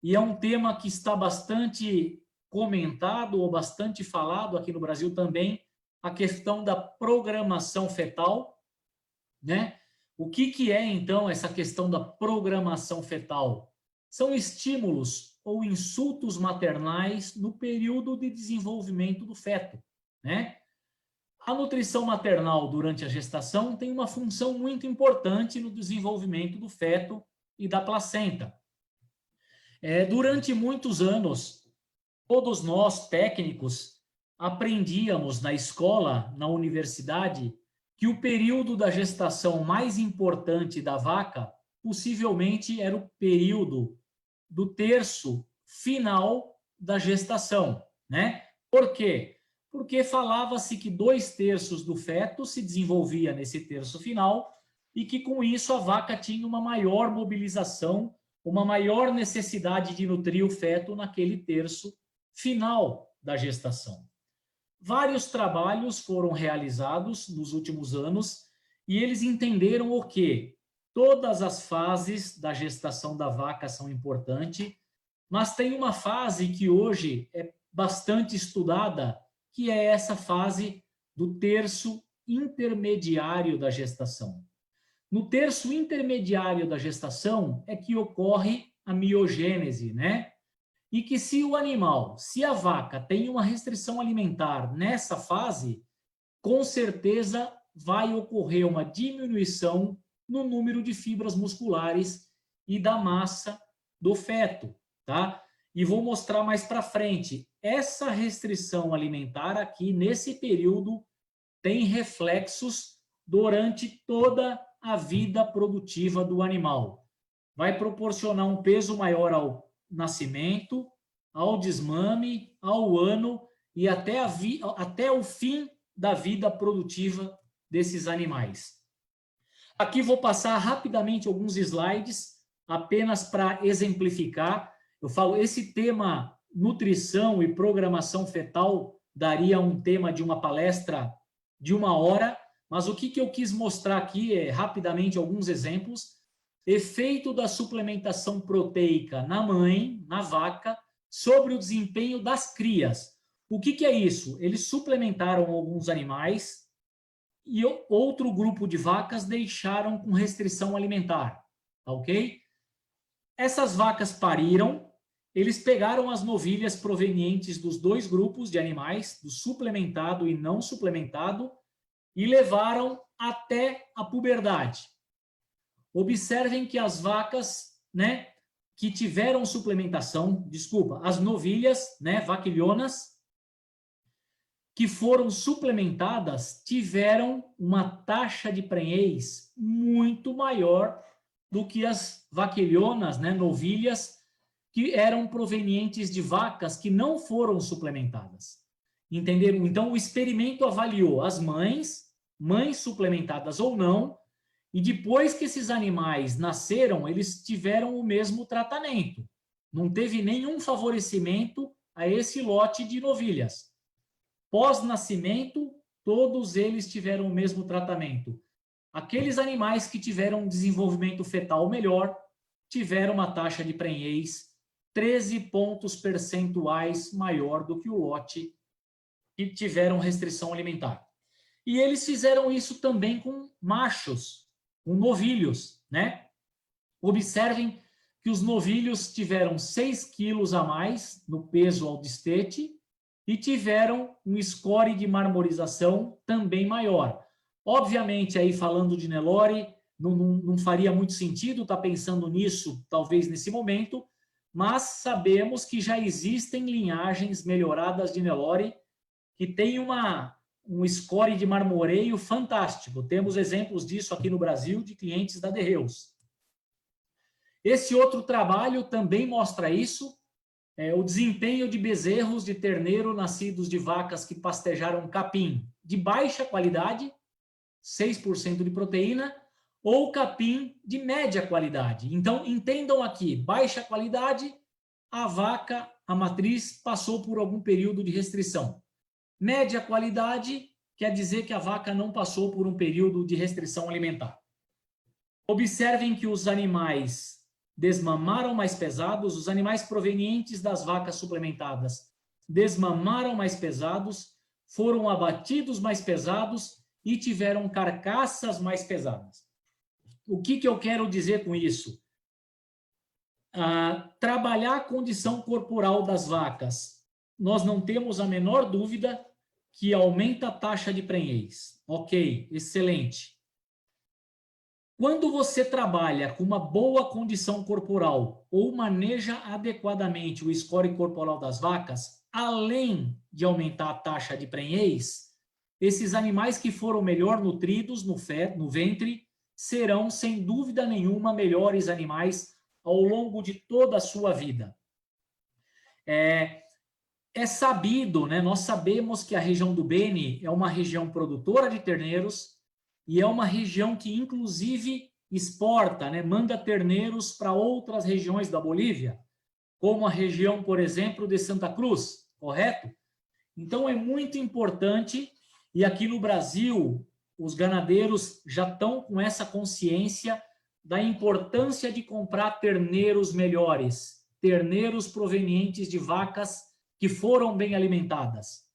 e é um tema que está bastante comentado ou bastante falado aqui no Brasil também, a questão da programação fetal, né? O que é, então, essa questão da programação fetal? São estímulos ou insultos maternais no período de desenvolvimento do feto, né? A nutrição maternal durante a gestação tem uma função muito importante no desenvolvimento do feto e da placenta. Durante muitos anos, todos nós, técnicos, aprendíamos na escola, na universidade, que o período da gestação mais importante da vaca possivelmente era o período do terço final da gestação, né? Por quê? Porque falava-se que 2/3 do feto se desenvolvia nesse terço final e que, com isso, a vaca tinha uma maior mobilização, uma maior necessidade de nutrir o feto naquele terço final da gestação. Vários trabalhos foram realizados nos últimos anos e eles entenderam o quê? Todas as fases da gestação da vaca são importantes, mas tem uma fase que hoje é bastante estudada, que é essa fase do terço intermediário da gestação. No terço intermediário da gestação é que ocorre a miogênese, né? E que se o animal, se a vaca tem uma restrição alimentar nessa fase, com certeza vai ocorrer uma diminuição no número de fibras musculares e da massa do feto, tá? E vou mostrar mais para frente. Essa restrição alimentar aqui, nesse período, tem reflexos durante toda a vida produtiva do animal. Vai proporcionar um peso maior ao nascimento, ao desmame, ao ano e até o fim da vida produtiva desses animais. Aqui vou passar rapidamente alguns slides, apenas para exemplificar. Eu falo, esse tema nutrição e programação fetal daria um tema de uma palestra de 1 hora, mas o que eu quis mostrar aqui é, rapidamente, alguns exemplos. Efeito da suplementação proteica na mãe, na vaca, sobre o desempenho das crias. O que é isso? Eles suplementaram alguns animais e outro grupo de vacas deixaram com restrição alimentar, ok? Essas vacas pariram, eles pegaram as novilhas provenientes dos 2 grupos de animais, do suplementado e não suplementado, e levaram até a puberdade. Observem que as vacas, né, que tiveram suplementação, as novilhas, né, vaquilhonas, que foram suplementadas, tiveram uma taxa de prenhez muito maior do que as vaquilhonas, né, novilhas, que eram provenientes de vacas que não foram suplementadas. Entenderam? Então, o experimento avaliou as mães suplementadas ou não, e depois que esses animais nasceram, eles tiveram o mesmo tratamento. Não teve nenhum favorecimento a esse lote de novilhas. Pós-nascimento, todos eles tiveram o mesmo tratamento. Aqueles animais que tiveram um desenvolvimento fetal melhor, tiveram uma taxa de prenhez 13 pontos percentuais maior do que o lote que tiveram restrição alimentar. E eles fizeram isso também com machos, com novilhos, né? Observem que os novilhos tiveram 6 quilos a mais no peso ao destete e tiveram um score de marmorização também maior. Obviamente, aí falando de Nelore, não faria muito sentido estar pensando nisso, talvez nesse momento, mas sabemos que já existem linhagens melhoradas de Nelore que têm um score de marmoreio fantástico. Temos exemplos disso aqui no Brasil de clientes da Derreus. Esse outro trabalho também mostra isso, o desempenho de bezerros de terneiro nascidos de vacas que pastejaram capim de baixa qualidade, 6% de proteína, ou capim de média qualidade. Então, entendam aqui, baixa qualidade, a vaca, a matriz, passou por algum período de restrição. Média qualidade quer dizer que a vaca não passou por um período de restrição alimentar. Observem que os animais desmamaram mais pesados, os animais provenientes das vacas suplementadas desmamaram mais pesados, foram abatidos mais pesados e tiveram carcaças mais pesadas. O que eu quero dizer com isso? Trabalhar a condição corporal das vacas. Nós não temos a menor dúvida que aumenta a taxa de prenhez. Ok, excelente. Quando você trabalha com uma boa condição corporal ou maneja adequadamente o score corporal das vacas, além de aumentar a taxa de prenhez, esses animais que foram melhor nutridos no ventre serão, sem dúvida nenhuma, melhores animais ao longo de toda a sua vida. É sabido, né? Nós sabemos que a região do Beni é uma região produtora de terneiros e é uma região que, inclusive, exporta, né? Manda terneiros para outras regiões da Bolívia, como a região, por exemplo, de Santa Cruz, correto? Então, é muito importante, e aqui no Brasil, os ganadeiros já estão com essa consciência da importância de comprar terneiros melhores, terneiros provenientes de vacas que foram bem alimentadas.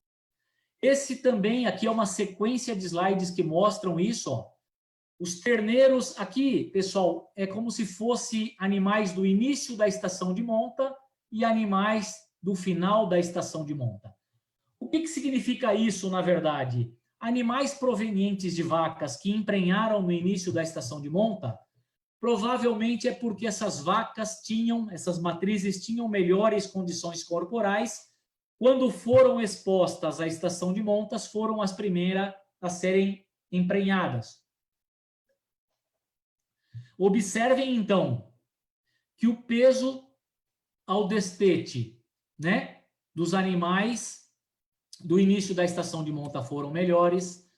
Esse também aqui é uma sequência de slides que mostram isso, ó. Os terneiros aqui, pessoal, é como se fosse animais do início da estação de monta e animais do final da estação de monta. O que significa isso, na verdade? Animais provenientes de vacas que emprenharam no início da estação de monta, provavelmente é porque essas vacas essas matrizes tinham melhores condições corporais. Quando foram expostas à estação de montas, foram as primeiras a serem emprenhadas. Observem, então, que o peso ao destete, né, dos animais do início da estação de monta foram melhores.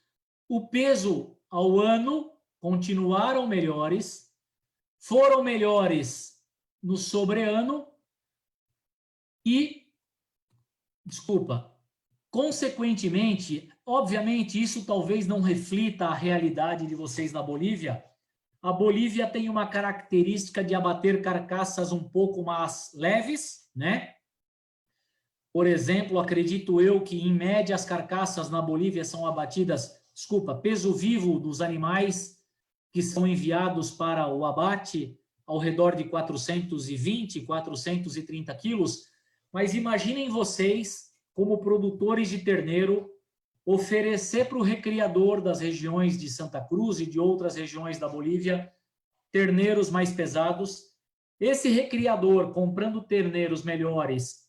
O peso ao ano continuaram melhores. Foram melhores no sobreano e consequentemente, obviamente, isso talvez não reflita a realidade de vocês na Bolívia. A Bolívia tem uma característica de abater carcaças um pouco mais leves, né? Por exemplo, acredito eu que, em média, as carcaças na Bolívia são abatidas, peso vivo dos animais que são enviados para o abate ao redor de 420, 430 quilos. Mas imaginem vocês, como produtores de terneiro, oferecer para o recriador das regiões de Santa Cruz e de outras regiões da Bolívia terneiros mais pesados. Esse recriador, comprando terneiros melhores,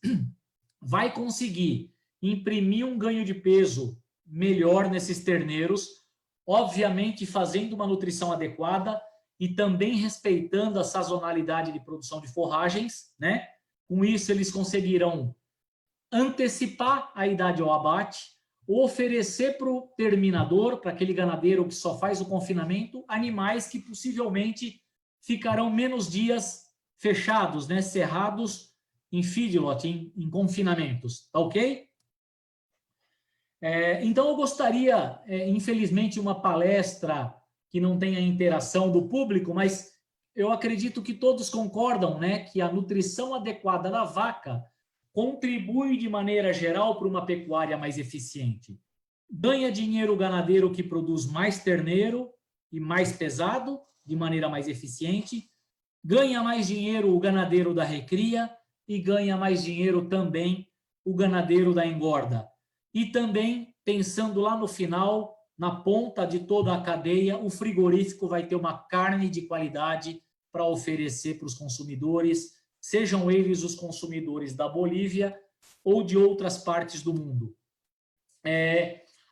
vai conseguir imprimir um ganho de peso melhor nesses terneiros, obviamente fazendo uma nutrição adequada e também respeitando a sazonalidade de produção de forragens, né? Com isso, eles conseguirão antecipar a idade ao abate, oferecer para o terminador, para aquele ganadeiro que só faz o confinamento, animais que possivelmente ficarão menos dias fechados, né? Cerrados em feedlot, em confinamentos, tá ok? Então, eu gostaria, infelizmente, uma palestra que não tenha interação do público, mas eu acredito que todos concordam, né, que a nutrição adequada da vaca contribui de maneira geral para uma pecuária mais eficiente. Ganha dinheiro o ganadeiro que produz mais terneiro e mais pesado, de maneira mais eficiente. Ganha mais dinheiro o ganadeiro da recria e ganha mais dinheiro também o ganadeiro da engorda. E também, pensando lá no final, na ponta de toda a cadeia, o frigorífico vai ter uma carne de qualidade para oferecer para os consumidores, sejam eles os consumidores da Bolívia ou de outras partes do mundo.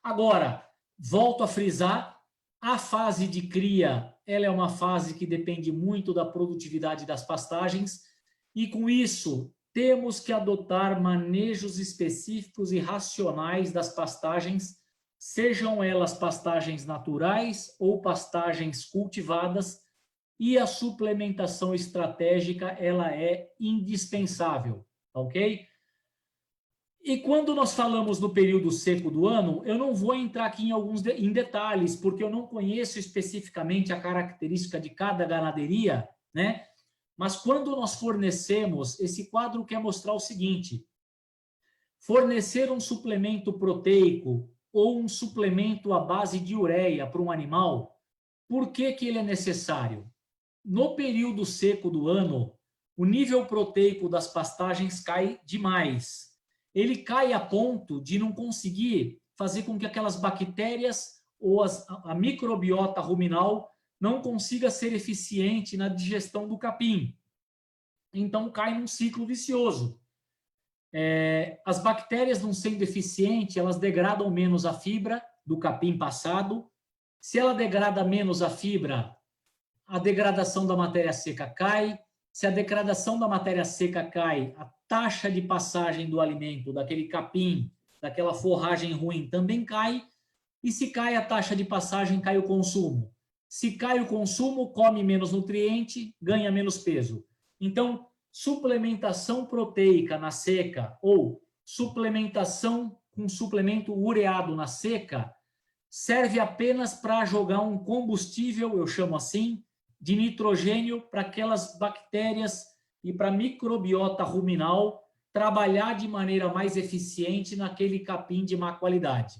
Agora, volto a frisar, a fase de cria, ela é uma fase que depende muito da produtividade das pastagens e, com isso, temos que adotar manejos específicos e racionais das pastagens, sejam elas pastagens naturais ou pastagens cultivadas, e a suplementação estratégica, ela é indispensável, ok? E quando nós falamos do período seco do ano, eu não vou entrar aqui em detalhes, porque eu não conheço especificamente a característica de cada ganaderia, né? Mas quando nós fornecemos, esse quadro quer mostrar o seguinte: fornecer um suplemento proteico ou um suplemento à base de ureia para um animal, por que que ele é necessário? No período seco do ano, o nível proteico das pastagens cai demais. Ele cai a ponto de não conseguir fazer com que aquelas bactérias ou a microbiota ruminal não consiga ser eficiente na digestão do capim. Então, cai num ciclo vicioso. As bactérias não sendo eficientes, elas degradam menos a fibra do capim passado. Se ela degrada menos a fibra, a degradação da matéria seca cai. Se a degradação da matéria seca cai, a taxa de passagem do alimento, daquele capim, daquela forragem ruim, também cai. E se cai a taxa de passagem, cai o consumo. Se cai o consumo, come menos nutriente, ganha menos peso. Então, suplementação proteica na seca ou suplementação com suplemento ureado na seca serve apenas para jogar um combustível, eu chamo assim, de nitrogênio para aquelas bactérias e para a microbiota ruminal trabalhar de maneira mais eficiente naquele capim de má qualidade.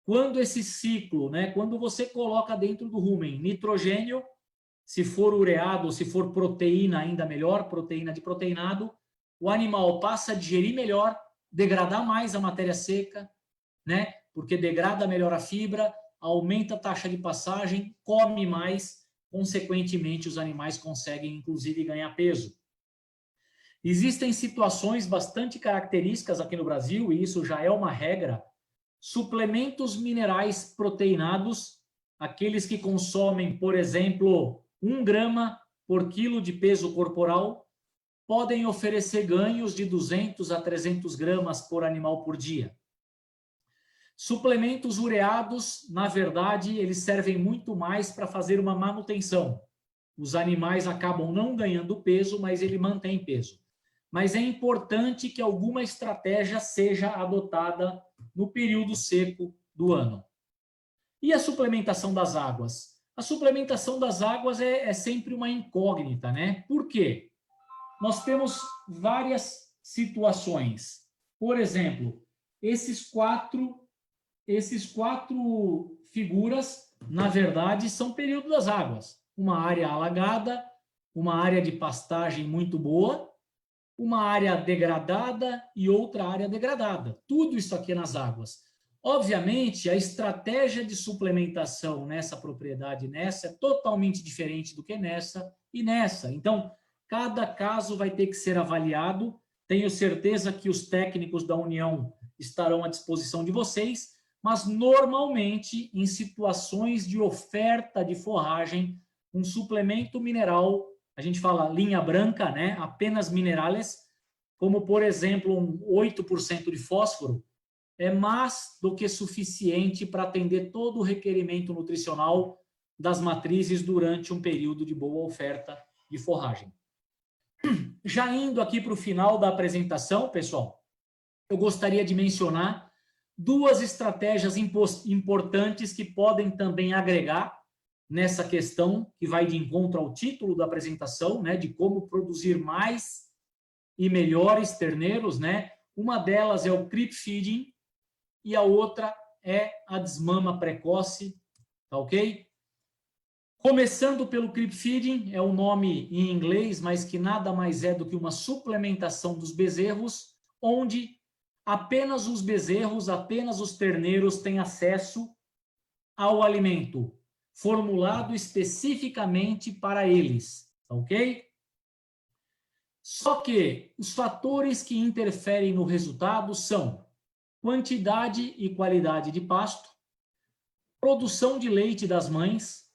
Quando esse ciclo, né, quando você coloca dentro do rumen nitrogênio, se for ureado ou se for proteína, ainda melhor, proteína de proteinado, o animal passa a digerir melhor, degradar mais a matéria seca, né, porque degrada melhor a fibra, aumenta a taxa de passagem, come mais, consequentemente os animais conseguem inclusive ganhar peso. Existem situações bastante características aqui no Brasil, e isso já é uma regra: suplementos minerais proteinados, aqueles que consomem, por exemplo, 1 grama por quilo de peso corporal, podem oferecer ganhos de 200 a 300 gramas por animal por dia. Suplementos ureados, na verdade, eles servem muito mais para fazer uma manutenção. Os animais acabam não ganhando peso, mas ele mantém peso. Mas é importante que alguma estratégia seja adotada no período seco do ano. E a suplementação das águas? A suplementação das águas é sempre uma incógnita, né? Por quê? Nós temos várias situações. Por exemplo, esses quatro figuras, na verdade, são período das águas. Uma área alagada, uma área de pastagem muito boa, uma área degradada e outra área degradada. Tudo isso aqui nas águas. Obviamente, a estratégia de suplementação nessa propriedade nessa é totalmente diferente do que nessa e nessa. Então, cada caso vai ter que ser avaliado. Tenho certeza que os técnicos da União estarão à disposição de vocês, mas normalmente, em situações de oferta de forragem, um suplemento mineral, a gente fala linha branca, né? Apenas minerales, como, por exemplo, um 8% de fósforo, é mais do que suficiente para atender todo o requerimento nutricional das matrizes durante um período de boa oferta de forragem. Já indo aqui para o final da apresentação, pessoal, eu gostaria de mencionar 2 estratégias importantes que podem também agregar nessa questão, que vai de encontro ao título da apresentação, né, de como produzir mais e melhores terneiros, né? Uma delas é o creep feeding e a outra é a desmama precoce, tá ok? Começando pelo creep feeding, é o nome em inglês, mas que nada mais é do que uma suplementação dos bezerros, onde apenas os bezerros, apenas os terneiros têm acesso ao alimento formulado especificamente para eles, ok? Só que os fatores que interferem no resultado são quantidade e qualidade de pasto, produção de leite das mães,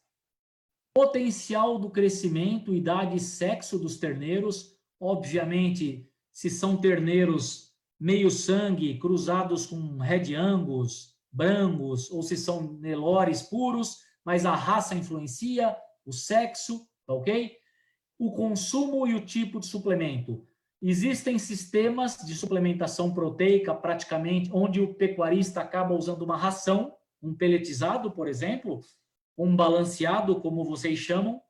potencial do crescimento, idade e sexo dos terneiros, obviamente, se são terneiros meio sangue, cruzados com Red Angus, Brangus, ou se são Nelores puros, mas a raça influencia, o sexo, ok? O consumo e o tipo de suplemento. Existem sistemas de suplementação proteica, praticamente, onde o pecuarista acaba usando uma ração, um pelletizado, por exemplo, um balanceado, como vocês chamam,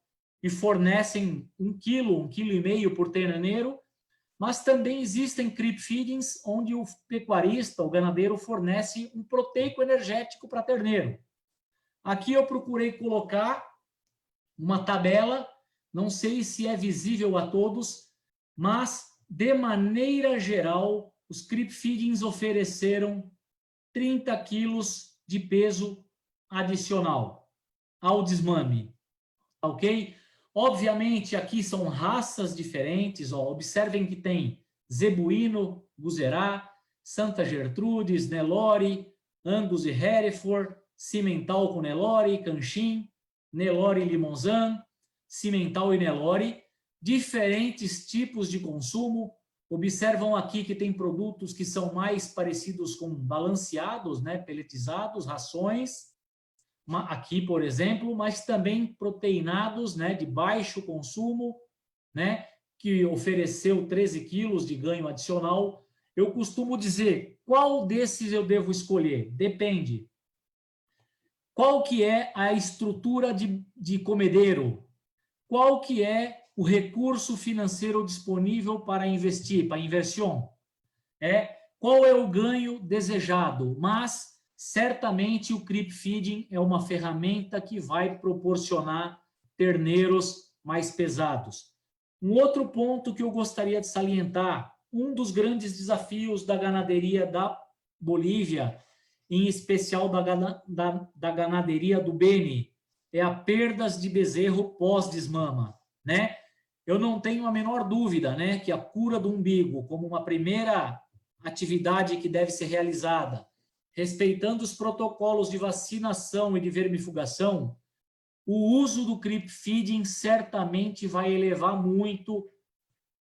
e fornecem 1 quilo, 1,5 kg por terneiro, mas também existem creep feedings, onde o pecuarista, o ganadeiro, fornece um proteico energético para terneiro. Aqui eu procurei colocar uma tabela, não sei se é visível a todos, mas, de maneira geral, os creep feedings ofereceram 30 quilos de peso adicional ao desmame, ok? Obviamente, aqui são raças diferentes, ó, observem que tem Zebuíno, Guzerá, Santa Gertrudes, Nelore, Angus e Hereford, Cimental com Nelore, Canchim, Nelore e Limonzan, Cimental e Nelore, diferentes tipos de consumo. Observam aqui que tem produtos que são mais parecidos com balanceados, né, pelletizados, rações, aqui, por exemplo, mas também proteinados, né, de baixo consumo, né, que ofereceu 13 quilos de ganho adicional. Eu costumo dizer, qual desses eu devo escolher? Depende. Qual que é a estrutura de comedeiro? Qual que é o recurso financeiro disponível para investir, para inversão? Qual é o ganho desejado? Mas certamente o creep feeding é uma ferramenta que vai proporcionar terneiros mais pesados. Um outro ponto que eu gostaria de salientar, um dos grandes desafios da ganaderia da Bolívia, em especial da ganaderia do Beni, é a perdas de bezerro pós-desmama, né? Eu não tenho a menor dúvida, né, que a cura do umbigo, como uma primeira atividade que deve ser realizada, respeitando os protocolos de vacinação e de vermifugação, o uso do creep feeding certamente vai elevar muito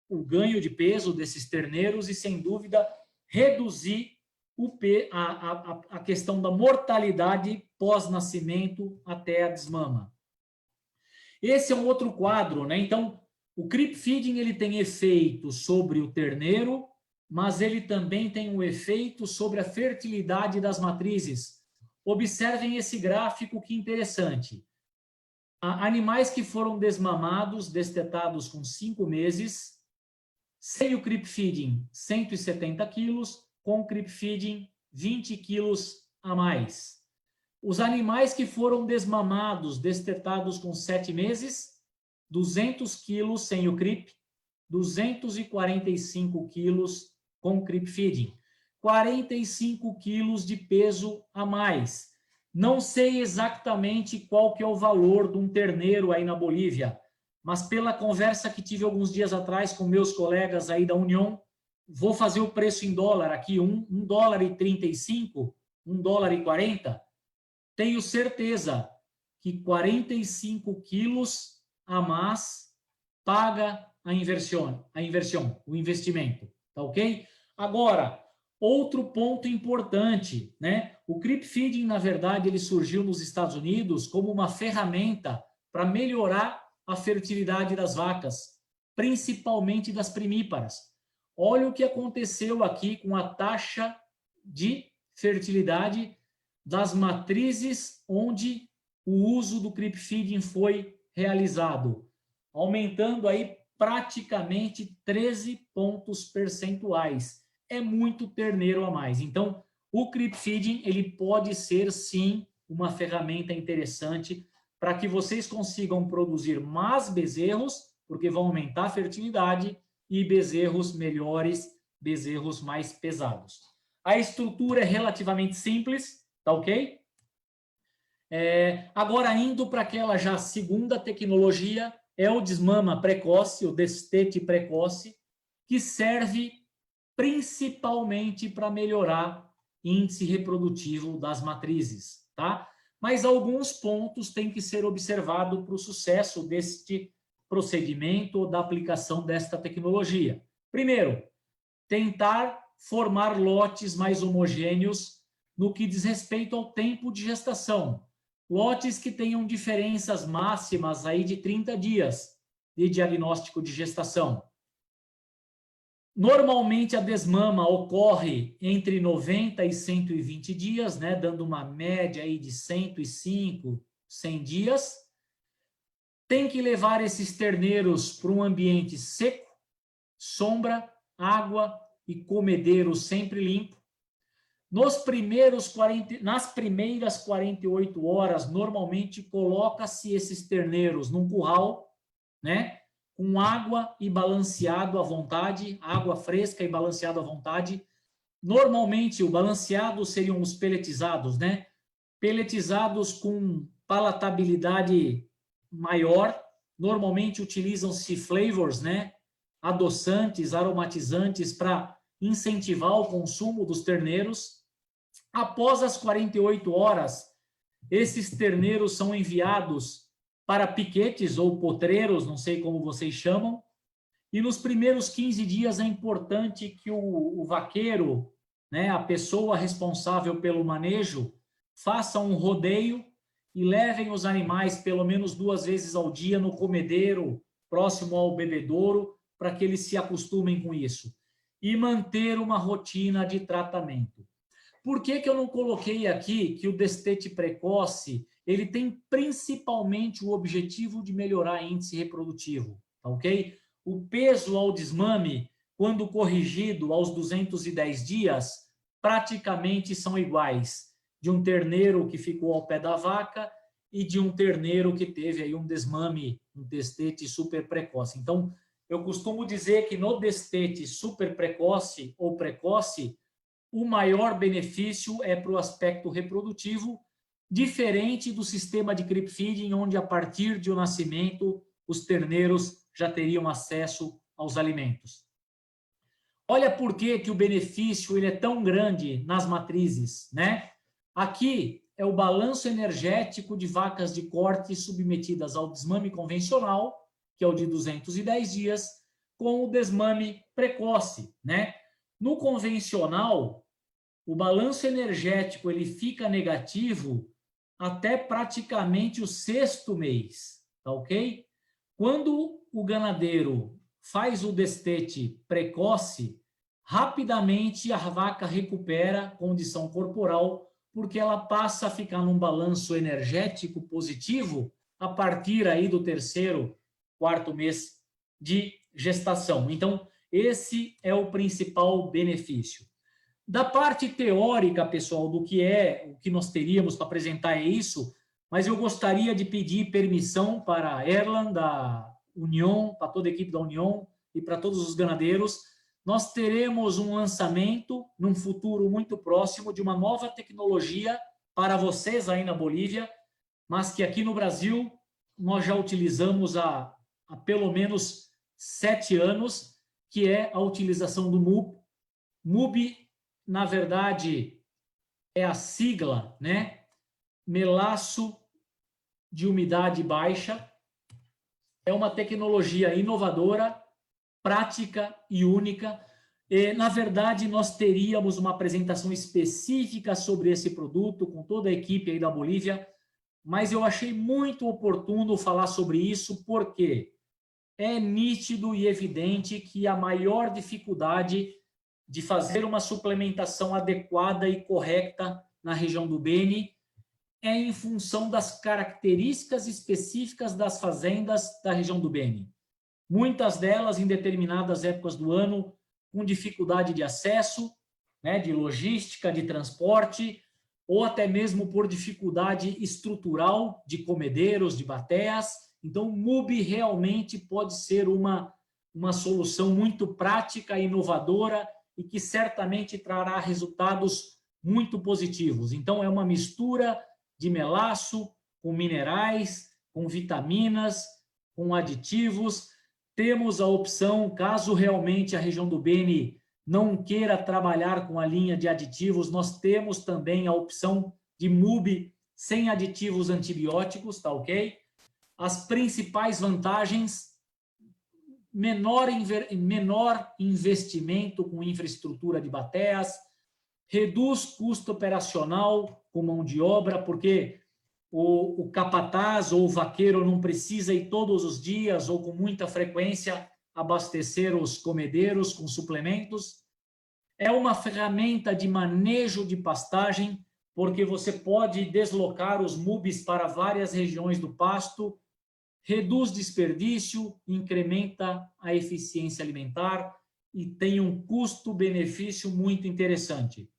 o ganho de peso desses terneiros e, sem dúvida, reduzir a questão da mortalidade pós-nascimento até a desmama. Esse é um outro quadro, né? Então, o creep feeding ele tem efeito sobre o terneiro, mas ele também tem um efeito sobre a fertilidade das matrizes. Observem esse gráfico, que interessante. Animais que foram desmamados, destetados com 5 meses, sem o creep feeding, 170 quilos, com o creep feeding, 20 quilos a mais. Os animais que foram desmamados, destetados com 7 meses, 200 quilos sem o creep, 245 quilos com creep feeding. 45 quilos de peso a mais. Não sei exatamente qual que é o valor de um terneiro aí na Bolívia, mas pela conversa que tive alguns dias atrás com meus colegas aí da União, vou fazer o preço em dólar aqui, $1,35, $1,40. Tenho certeza que 45 quilos a mais paga a inversão, o investimento, tá ok? Agora, outro ponto importante, né? O creep feeding, na verdade, ele surgiu nos Estados Unidos como uma ferramenta para melhorar a fertilidade das vacas, principalmente das primíparas. Olha o que aconteceu aqui com a taxa de fertilidade das matrizes onde o uso do creep feeding foi realizado, aumentando aí praticamente 13 pontos percentuais. É muito terneiro a mais. Então, o creep feeding ele pode ser, sim, uma ferramenta interessante para que vocês consigam produzir mais bezerros, porque vão aumentar a fertilidade, e bezerros melhores, bezerros mais pesados. A estrutura é relativamente simples, tá ok? Agora, indo para aquela já segunda tecnologia, é o desmama precoce, o destete precoce, que serve principalmente para melhorar índice reprodutivo das matrizes, tá? Mas alguns pontos têm que ser observados para o sucesso deste procedimento ou da aplicação desta tecnologia. Primeiro, tentar formar lotes mais homogêneos no que diz respeito ao tempo de gestação. Lotes que tenham diferenças máximas aí de 30 dias de diagnóstico de gestação. Normalmente, a desmama ocorre entre 90 e 120 dias, né, dando uma média aí de 105, 100 dias. Tem que levar esses terneiros para um ambiente seco, sombra, água e comedeiro sempre limpo. Nas primeiras 48 horas, normalmente coloca-se esses terneiros num curral, né, com água e balanceado à vontade, água fresca e balanceado à vontade. Normalmente, o balanceado seriam os peletizados, né? Peletizados com palatabilidade maior. Normalmente, utilizam-se flavors, né? Adoçantes, aromatizantes, para incentivar o consumo dos terneiros. Após as 48 horas, esses terneiros são enviados para piquetes ou potreiros, não sei como vocês chamam, e nos primeiros 15 dias é importante que o vaqueiro, né, a pessoa responsável pelo manejo, faça um rodeio e levem os animais pelo menos 2 vezes ao dia no comedeiro, próximo ao bebedouro, para que eles se acostumem com isso. E manter uma rotina de tratamento. Por que que eu não coloquei aqui que o destete precoce ele tem principalmente o objetivo de melhorar índice reprodutivo, tá ok? O peso ao desmame, quando corrigido aos 210 dias, praticamente são iguais de um terneiro que ficou ao pé da vaca e de um terneiro que teve aí um desmame, um destete super precoce. Então, eu costumo dizer que no destete super precoce ou precoce, o maior benefício é para o aspecto reprodutivo, diferente do sistema de creep feeding, onde a partir de um nascimento os terneiros já teriam acesso aos alimentos. Olha por que o benefício ele é tão grande nas matrizes, né? Aqui é o balanço energético de vacas de corte submetidas ao desmame convencional, que é o de 210 dias, com o desmame precoce, né? No convencional, o balanço energético ele fica negativo até praticamente o 6º mês, tá ok? Quando o ganadeiro faz o destete precoce, rapidamente a vaca recupera condição corporal, porque ela passa a ficar num balanço energético positivo a partir aí do 3º, 4º mês de gestação. Então, esse é o principal benefício. Da parte teórica, pessoal, do que o que nós teríamos para apresentar é isso, mas eu gostaria de pedir permissão para a Erlan, da União, para toda a equipe da União e para todos os ganadeiros. Nós teremos um lançamento, num futuro muito próximo, de uma nova tecnologia para vocês aí na Bolívia, mas que aqui no Brasil nós já utilizamos há pelo menos 7 anos, que é a utilização do MUB. MUB, na verdade, é a sigla, né? Melaço de umidade baixa. É uma tecnologia inovadora, prática e única. E, na verdade, nós teríamos uma apresentação específica sobre esse produto com toda a equipe aí da Bolívia, mas eu achei muito oportuno falar sobre isso porque é nítido e evidente que a maior dificuldade de fazer uma suplementação adequada e correta na região do Beni é em função das características específicas das fazendas da região do Beni. Muitas delas, em determinadas épocas do ano, com dificuldade de acesso, né, de logística, de transporte, ou até mesmo por dificuldade estrutural de comedeiros, de bateias. Então, o MUBI realmente pode ser uma solução muito prática, inovadora e que certamente trará resultados muito positivos. Então, é uma mistura de melaço com minerais, com vitaminas, com aditivos. Temos a opção, caso realmente a região do Beni não queira trabalhar com a linha de aditivos, nós temos também a opção de MUBI sem aditivos antibióticos, tá ok? As principais vantagens: menor investimento com infraestrutura de bateias, reduz custo operacional com mão de obra, porque o capataz ou o vaqueiro não precisa ir todos os dias ou com muita frequência abastecer os comedeiros com suplementos. É uma ferramenta de manejo de pastagem, porque você pode deslocar os MUBIs para várias regiões do pasto, reduz desperdício, incrementa a eficiência alimentar e tem um custo-benefício muito interessante.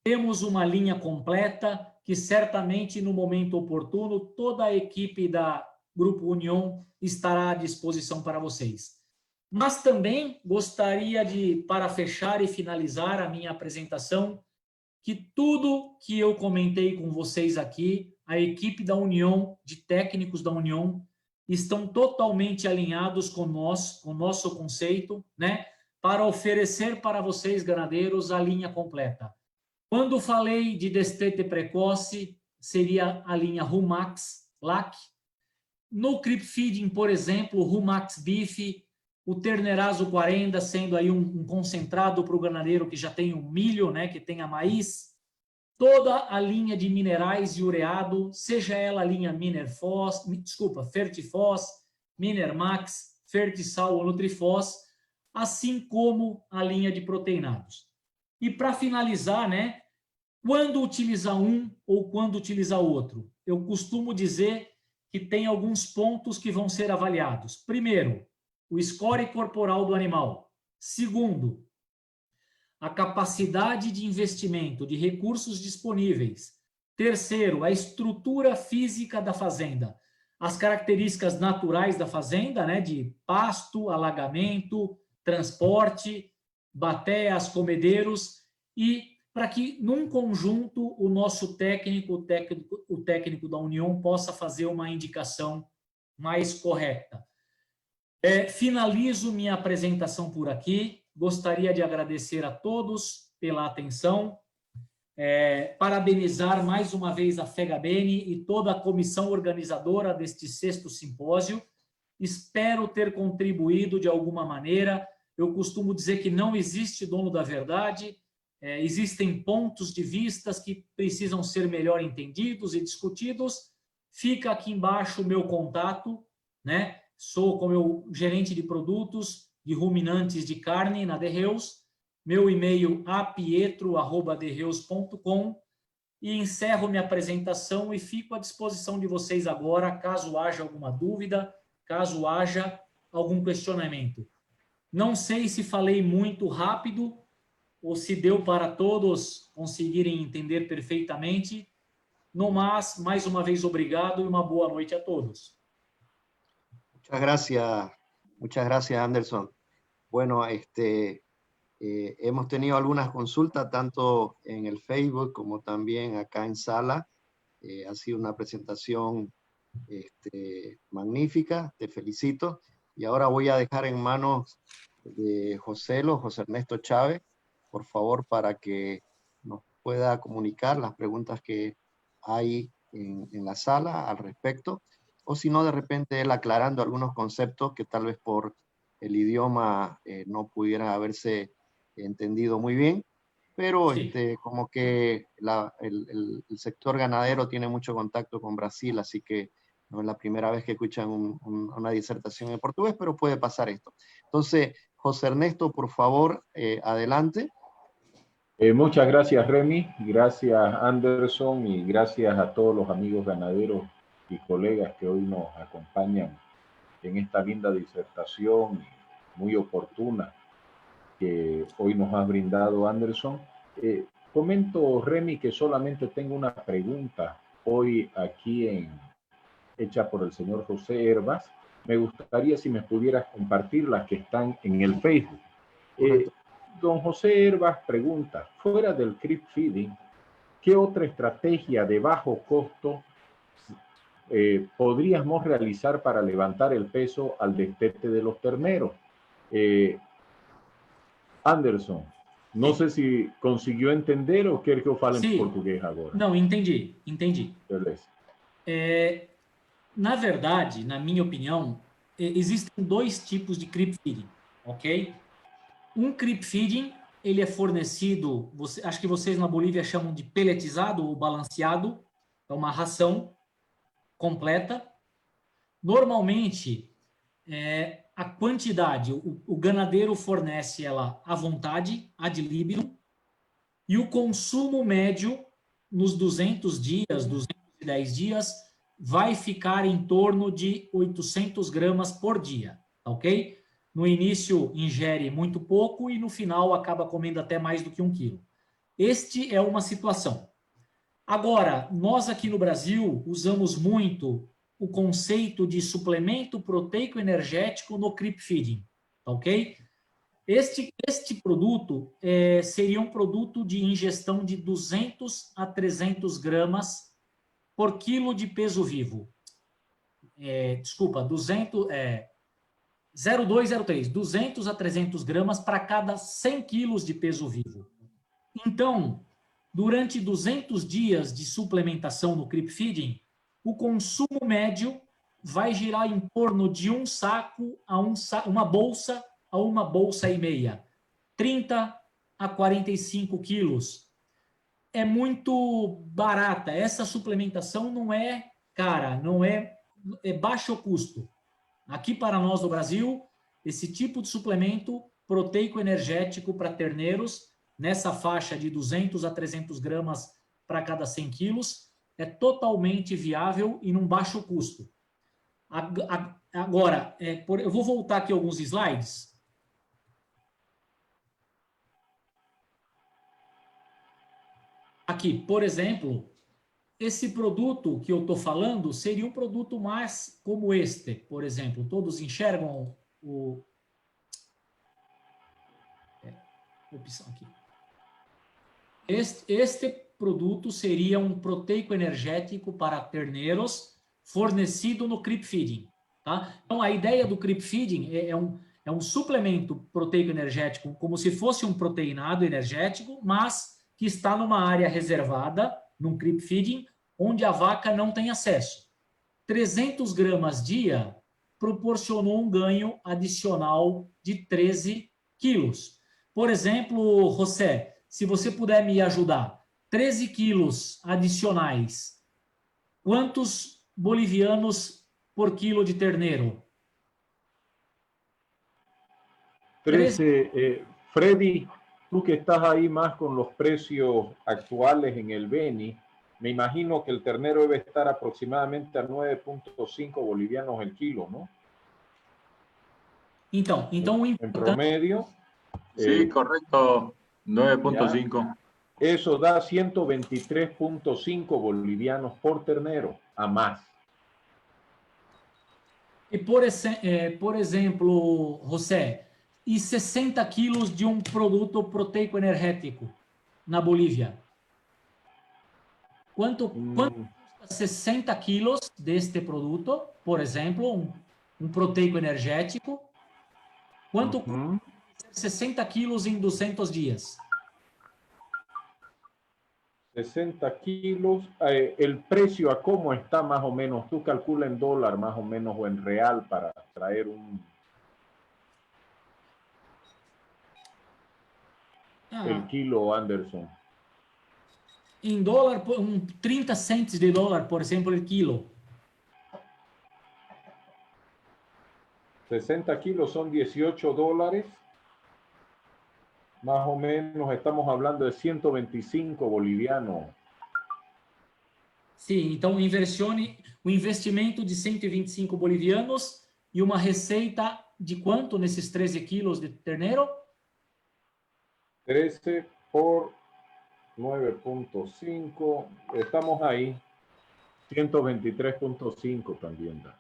Temos uma linha completa que certamente no momento oportuno toda a equipe da Grupo União estará à disposição para vocês. Mas também gostaria de, para fechar e finalizar a minha apresentação, que tudo que eu comentei com vocês aqui, a equipe da União, de técnicos da União, estão totalmente alinhados com nós, com o nosso conceito, né, para oferecer para vocês, ganadeiros, a linha completa. Quando falei de destete precoce, seria a linha Rumax LAC. No Creep Feeding, por exemplo, o Rumax Beef, o Ternerazo 40, sendo aí um concentrado para o ganadeiro que já tem o milho, né, que tem a maíz. Toda a linha de minerais e ureado, seja ela a linha Fertifos, Minermax, Fertisal ou Nutrifos, assim como a linha de proteinados. E para finalizar, né, quando utilizar um ou quando utilizar outro? Eu costumo dizer que tem alguns pontos que vão ser avaliados. Primeiro, o score corporal do animal. Segundo, a capacidade de investimento de recursos disponíveis. Terceiro, a estrutura física da fazenda. As características naturais da fazenda, né, de pasto, alagamento, transporte, bateias, comedeiros, e para que, num conjunto, o nosso técnico da União possa fazer uma indicação mais correta. Finalizo minha apresentação por aqui. Gostaria de agradecer a todos pela atenção, parabenizar mais uma vez a FEGABENE e toda a comissão organizadora deste 6º simpósio. Espero ter contribuído de alguma maneira. Eu costumo dizer que não existe dono da verdade, existem pontos de vistas que precisam ser melhor entendidos e discutidos. Fica aqui embaixo o meu contato, né? Sou como eu gerente de produtos de ruminantes de carne na Derreus, meu e-mail apietro@derreus.com, e encerro minha apresentação e fico à disposição de vocês agora, caso haja alguma dúvida, caso haja algum questionamento. Não sei se falei muito rápido ou se deu para todos conseguirem entender perfeitamente. No mais uma vez, obrigado e uma boa noite a todos. Muchas gracias, Anderson. Bueno, hemos tenido algunas consultas tanto en el Facebook como también acá en sala. Ha sido una presentación magnífica, te felicito. Y ahora voy a dejar en manos de José Ernesto Chávez, por favor, para que nos pueda comunicar las preguntas que hay en la sala al respecto, o si no, de repente él aclarando algunos conceptos que tal vez por el idioma no pudiera haberse entendido muy bien, pero Sí. como que el sector ganadero tiene mucho contacto con Brasil, así que no es la primera vez que escuchan una disertación en portugués, pero puede pasar esto. Entonces, José Ernesto, por favor, adelante. Muchas gracias, Remy, gracias, Anderson, y gracias a todos los amigos ganaderos y colegas que hoy nos acompañan en esta linda disertación muy oportuna que hoy nos ha brindado Anderson. Comento, Remy, que solamente tengo una pregunta hoy aquí hecha por el señor José Herbas. Me gustaría si me pudieras compartir las que están en el Facebook. Don José Herbas pregunta, fuera del creep feeding, ¿qué otra estrategia de bajo costo podríamos realizar para levantar el peso al destete de los terneros? Anderson, não sei se conseguiu entender ou quer que eu fale em português agora. Não, entendi. Beleza. Na verdade, na minha opinião, existem dois tipos de creep feeding, ok? Um creep feeding, ele é fornecido, acho que vocês na Bolívia chamam de pelletizado ou balanceado, é uma ração completa. Normalmente, a quantidade, o ganadeiro fornece ela à vontade, ad libitum, e o consumo médio nos 200 dias, 210 dias, vai ficar em torno de 800 gramas por dia, ok? No início ingere muito pouco e no final acaba comendo até mais do que 1 quilo. Este é uma situação. Agora, nós aqui no Brasil usamos muito o conceito de suplemento proteico energético no creep feeding, ok? Este produto seria um produto de ingestão de 200 a 300 gramas por quilo de peso vivo. 200 a 300 gramas para cada 100 quilos de peso vivo. Então, durante 200 dias de suplementação no creep feeding, o consumo médio vai girar em torno de um saco a uma bolsa a uma bolsa e meia. 30 a 45 quilos. É muito barata. Essa suplementação não é cara, é baixo custo. Aqui para nós no Brasil, esse tipo de suplemento proteico energético para terneiros, nessa faixa de 200 a 300 gramas para cada 100 quilos, é totalmente viável e num baixo custo. Agora, eu vou voltar aqui alguns slides. Aqui, por exemplo, esse produto que eu estou falando seria um produto mais como este, por exemplo. Todos enxergam opção aqui. Este produto seria um proteico energético para terneiros fornecido no creep feeding. Tá? Então, a ideia do creep feeding é um suplemento proteico energético, como se fosse um proteinado energético, mas que está numa área reservada, num creep feeding, onde a vaca não tem acesso. 300 gramas dia proporcionou um ganho adicional de 13 quilos. Por exemplo, José, se você puder me ajudar, 13 quilos adicionais, quantos bolivianos por quilo de terneiro? 13, Freddy, tú que estás ahí más con los precios actuales en el Beni, me imagino que el ternero debe estar aproximadamente a 9.5 bolivianos el kilo, ¿no? Então en promedio. Sí, correcto, 9.5. Eso da 123.5 bolivianos por ternero, a más. E, por exemplo, José, e 60 quilos de um produto proteico energético na Bolívia? Quanto custa 60 quilos deste produto, por exemplo, um proteico energético? Quanto custa 60 quilos em 200 dias? 60 kilos, el precio a cómo está más o menos, tú calcula en dólar más o menos o en real para traer el kilo, Anderson. Em dólar, 30 centes de dólar, por exemplo, el quilo. 60 kilos son 18 dólares. Más o menos estamos hablando de 125 bolivianos. Sim, então o investimento de 125 bolivianos e uma receita de quanto nesses 13 quilos de terneiro? 13 por 9.5, estamos ahí. 123.5 también da.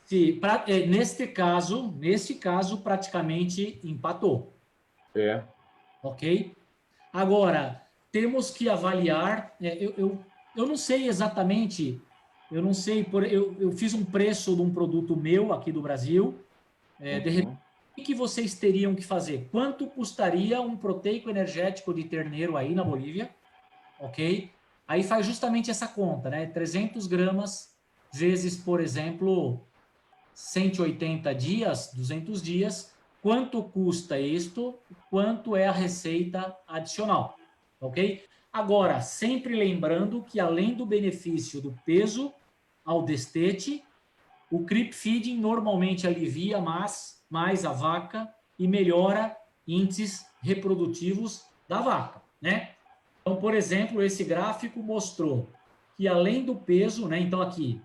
Sim, neste caso, praticamente empatou. É. Ok? Agora, temos que avaliar, eu não sei exatamente, eu não sei, eu fiz um preço de um produto meu aqui do Brasil, de repente, o que vocês teriam que fazer? Quanto custaria um proteico energético de terneiro aí na Bolívia? Ok? Aí faz justamente essa conta, né? 300 gramas vezes, por exemplo, 180 dias, 200 dias, quanto custa isto, quanto é a receita adicional, ok? Agora, sempre lembrando que além do benefício do peso ao destete, o creep feeding normalmente alivia mais a vaca e melhora índices reprodutivos da vaca, né? Então, por exemplo, esse gráfico mostrou que além do peso, né? Então aqui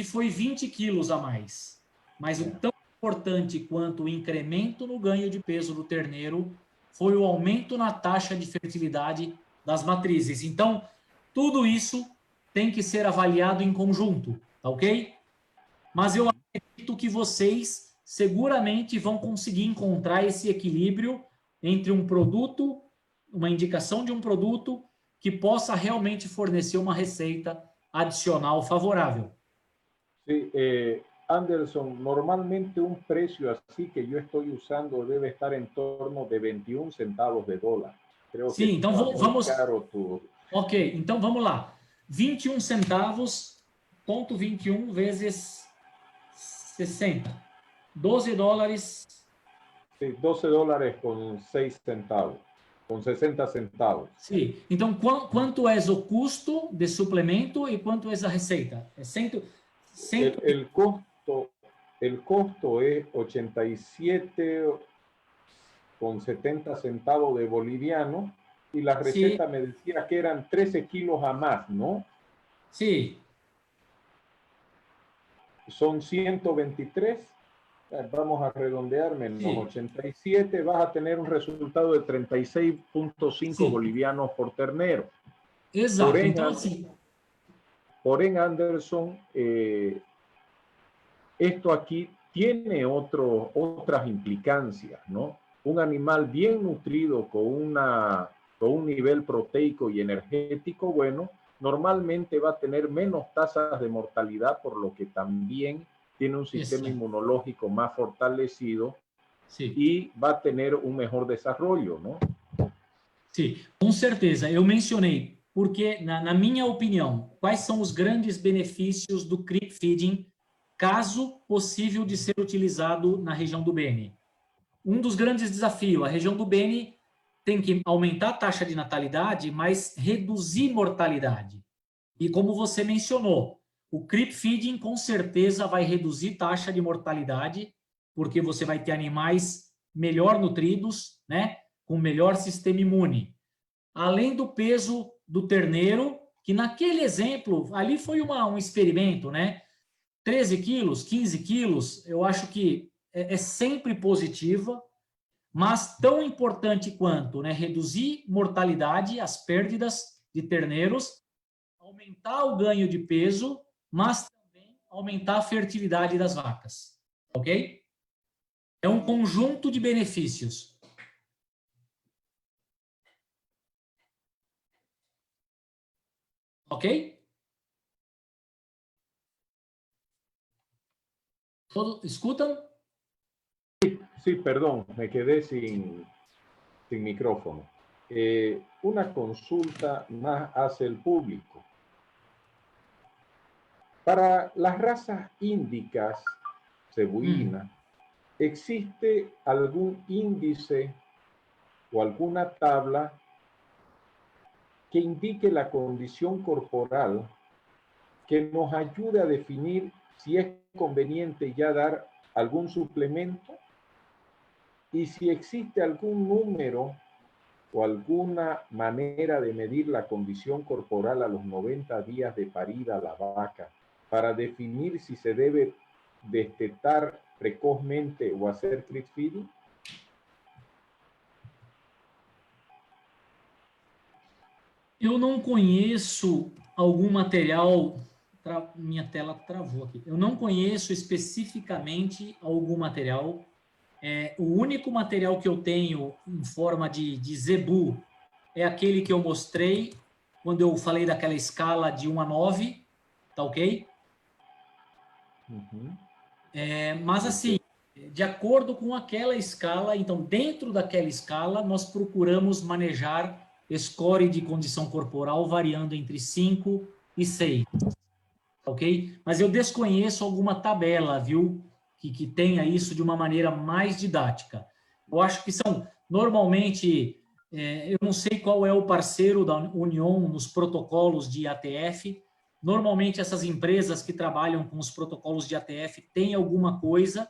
foi 20 quilos a mais, mas o tão importante quanto o incremento no ganho de peso do terneiro foi o aumento na taxa de fertilidade das matrizes. Então, tudo isso tem que ser avaliado em conjunto, tá ok? Mas eu acredito que vocês seguramente vão conseguir encontrar esse equilíbrio entre um produto, uma indicação de um produto que possa realmente fornecer uma receita adicional favorável. Sí, Anderson, normalmente un precio así que yo estoy usando debe estar en torno de 21 centavos de dólar. Creo que Sim, então vamos... caro tu... Ok, então vamos lá. 21 centavos, ponto 21 vezes 60. 12 dólares. Sí, 12 dólares con 6 centavos, con 60 centavos. Sim, então quanto é o custo de suplemento e quanto é a receita? É 100... El costo es 87,70 centavos de boliviano y la receta me decía que eran 13 kilos a más, ¿no? Sí. Son 123, vamos a redondear, menos 87, vas a tener un resultado de 36.5 bolivianos por ternero. Exato, então assim... Porém, Anderson, esto aquí tiene otras implicancias, ¿no? Un animal bien nutrido con un nivel proteico y energético bueno, normalmente va a tener menos tasas de mortalidad, por lo que también tiene un sistema inmunológico más fortalecido y va a tener un mejor desarrollo, ¿no? Sim, com certeza. Eu mencionei porque, na minha opinião, quais são os grandes benefícios do creep feeding caso possível de ser utilizado na região do Beni. Um dos grandes desafios, a região do Beni tem que aumentar a taxa de natalidade, mas reduzir mortalidade. E como você mencionou, o creep feeding com certeza vai reduzir taxa de mortalidade, porque você vai ter animais melhor nutridos, né, com melhor sistema imune. Além do peso do terneiro, que naquele exemplo, ali foi um experimento, né? 13 quilos, 15 quilos, eu acho que é sempre positiva, mas tão importante quanto, né, reduzir mortalidade, as perdas de terneiros, aumentar o ganho de peso, mas também aumentar a fertilidade das vacas, ok? É um conjunto de benefícios. Ok? ¿Todos escutan? Sí, perdón, me quedé sin micrófono. Una consulta más hacia el público. Para las razas índicas, cebuinas, ¿existe algún índice o alguna tabla que indique la condición corporal que nos ayude a definir si es conveniente ya dar algún suplemento? Y si existe algún número o alguna manera de medir la condición corporal a los 90 días de parida la vaca para definir si se debe destetar precozmente o hacer creep feeding. Eu não conheço algum material... Minha tela travou aqui. Eu não conheço especificamente algum material. O único material que eu tenho em forma de zebu é aquele que eu mostrei quando eu falei daquela escala de 1 a 9, tá ok? Uhum. Mas assim, de acordo com aquela escala, então dentro daquela escala nós procuramos manejar score de condição corporal variando entre 5 e 6, ok? Mas eu desconheço alguma tabela, viu, que tenha isso de uma maneira mais didática. Eu acho que são, normalmente, eu não sei qual é o parceiro da União nos protocolos de ATF. Normalmente, essas empresas que trabalham com os protocolos de ATF têm alguma coisa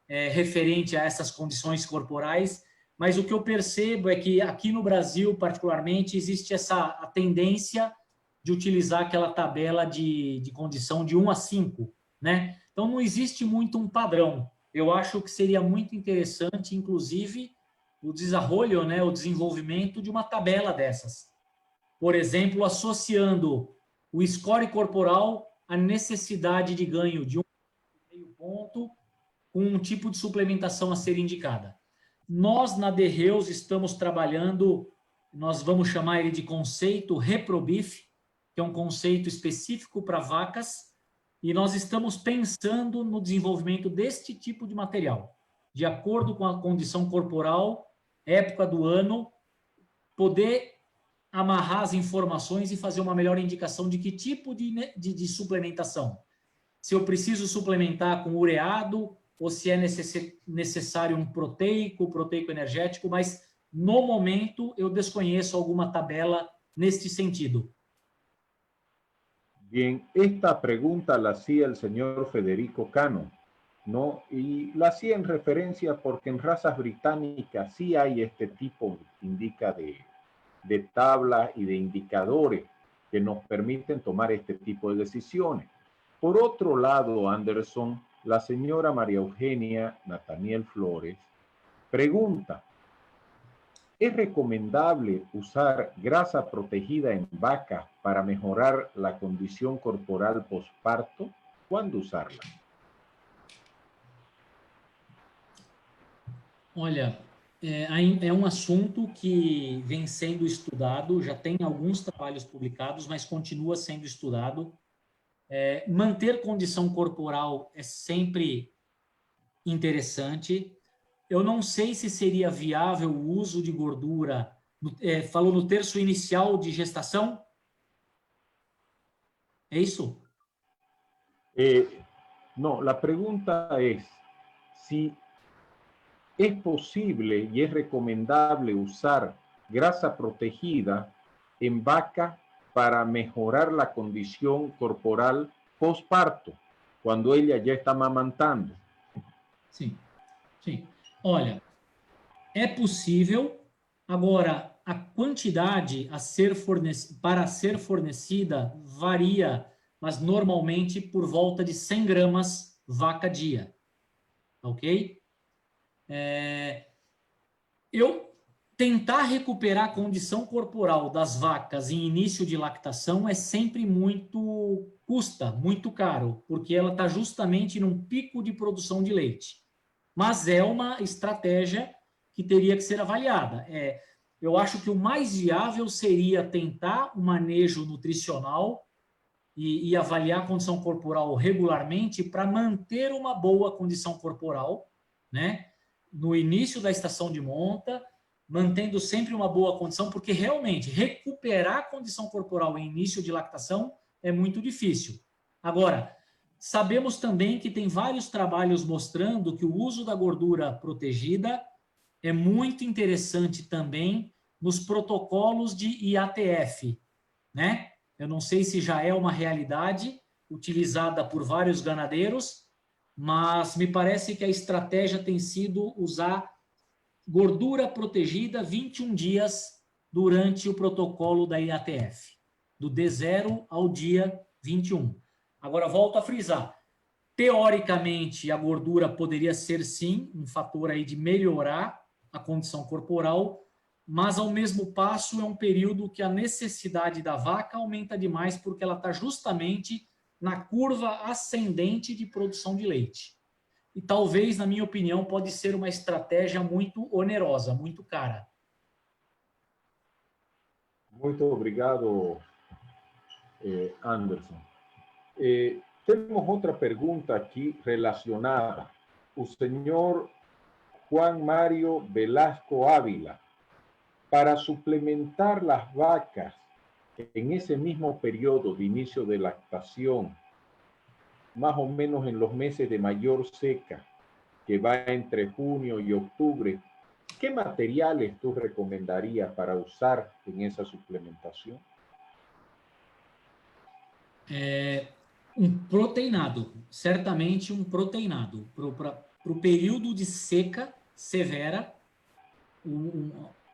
referente a essas condições corporais, mas o que eu percebo é que aqui no Brasil, particularmente, existe a tendência de utilizar aquela tabela de condição de 1 a 5, né? Então, não existe muito um padrão. Eu acho que seria muito interessante, inclusive, o desenvolvimento, né, o desenvolvimento de uma tabela dessas. Por exemplo, associando o score corporal à necessidade de ganho de 1,5 ponto com um tipo de suplementação a ser indicada. Nós, na DeHeus, estamos trabalhando, nós vamos chamar ele de conceito ReproBif, que é um conceito específico para vacas, e nós estamos pensando no desenvolvimento deste tipo de material, de acordo com a condição corporal, época do ano, poder amarrar as informações e fazer uma melhor indicação de que tipo de suplementação. Se eu preciso suplementar com ureado, ou se é necessário um proteico energético, mas no momento eu desconheço alguma tabela neste sentido. Bien, esta pregunta la hacía el señor Federico Cano, ¿no? Y la hacía en referencia porque en razas británicas sí hay este tipo, indica, de tablas y de indicadores que nos permiten tomar este tipo de decisiones. Por otro lado, Anderson, la señora María Eugenia Nathaniel Flores pregunta, ¿es recomendable usar grasa protegida en vaca para mejorar la condición corporal posparto? ¿Cuándo usarla? Olha, é um assunto que vem sendo estudado, já tem alguns trabalhos publicados, mas continua sendo estudado. Manter condição corporal é sempre interessante. Eu não sei se seria viável o uso de gordura, falou no terço inicial de gestação? É isso? No, la pregunta es si es posible y es recomendable usar grasa protegida en vaca para mejorar la condición corporal posparto, cuando ella ya está amamantando. Sim, sim. Olha, é possível. Agora, a quantidade para ser fornecida varia, mas normalmente por volta de 100 gramas vaca dia. Ok? Eu tentar recuperar a condição corporal das vacas em início de lactação é sempre custa muito caro, porque ela está justamente num pico de produção de leite. Mas é uma estratégia que teria que ser avaliada. Eu acho que o mais viável seria tentar um manejo nutricional e avaliar a condição corporal regularmente para manter uma boa condição corporal, né? No início da estação de monta, mantendo sempre uma boa condição, porque realmente recuperar a condição corporal em início de lactação é muito difícil. Agora, sabemos também que tem vários trabalhos mostrando que o uso da gordura protegida é muito interessante também nos protocolos de IATF, né? Eu não sei se já é uma realidade utilizada por vários ganadeiros, mas me parece que a estratégia tem sido usar gordura protegida 21 dias durante o protocolo da IATF, do D0 ao dia 21. Agora, volto a frisar. Teoricamente, a gordura poderia ser, sim, um fator aí de melhorar a condição corporal, mas ao mesmo passo é um período que a necessidade da vaca aumenta demais porque ela está justamente na curva ascendente de produção de leite. E talvez, na minha opinião, pode ser uma estratégia muito onerosa, muito cara. Muito obrigado, Anderson. Temos outra pergunta aqui relacionada. O senhor Juan Mario Velasco Ávila, para suplementar las vacas en ese mismo periodo de inicio de lactación, más o menos en los meses de mayor seca, que va entre junio y octubre, ¿qué materiales tú recomendarías para usar en esa suplementación? Um proteinado, certamente um proteinado. Para o período de seca severa,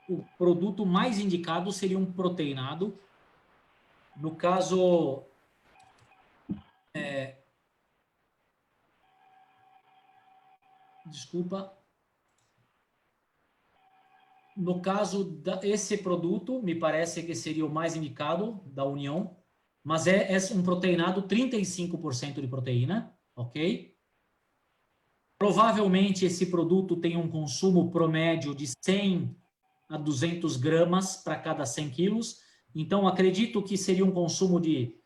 o produto mais indicado seria um proteinado. No caso, desculpa. No caso, esse produto, me parece que seria o mais indicado da União, mas é um proteinado 35% de proteína, ok? Provavelmente esse produto tem um consumo promédio de 100 a 200 gramas para cada 100 quilos, então acredito que seria um consumo de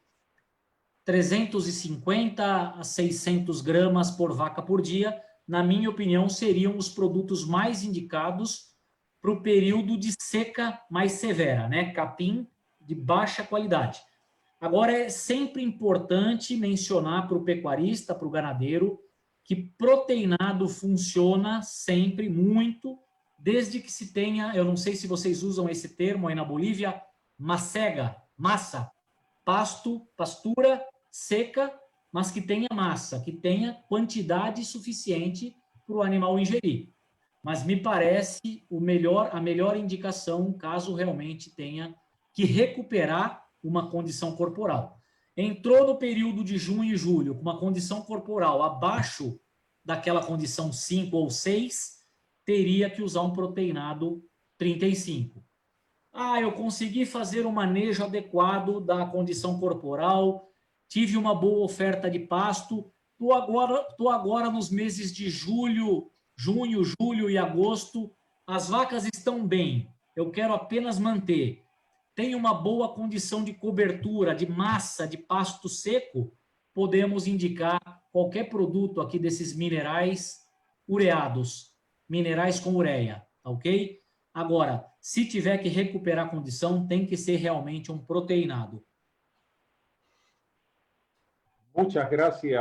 350 a 600 gramas por vaca por dia. Na minha opinião, seriam os produtos mais indicados para o período de seca mais severa, né? Capim de baixa qualidade. Agora, é sempre importante mencionar para o pecuarista, para o ganadeiro, que proteinado funciona sempre muito, desde que se tenha, eu não sei se vocês usam esse termo aí na Bolívia, macega, massa, pasto, pastura seca, mas que tenha massa, que tenha quantidade suficiente para o animal ingerir. Mas me parece a melhor indicação, caso realmente tenha que recuperar uma condição corporal. Entrou no período de junho e julho com uma condição corporal abaixo daquela condição 5 ou 6, teria que usar um proteinado 35. Eu consegui fazer um manejo adequado da condição corporal, tive uma boa oferta de pasto, estou agora nos meses de junho, julho e agosto, as vacas estão bem, eu quero apenas manter. Tem uma boa condição de cobertura, de massa, de pasto seco, podemos indicar qualquer produto aqui desses minerais ureados, minerais com ureia, ok? Agora, se tiver que recuperar a condição, tem que ser realmente um proteinado. Muchas gracias,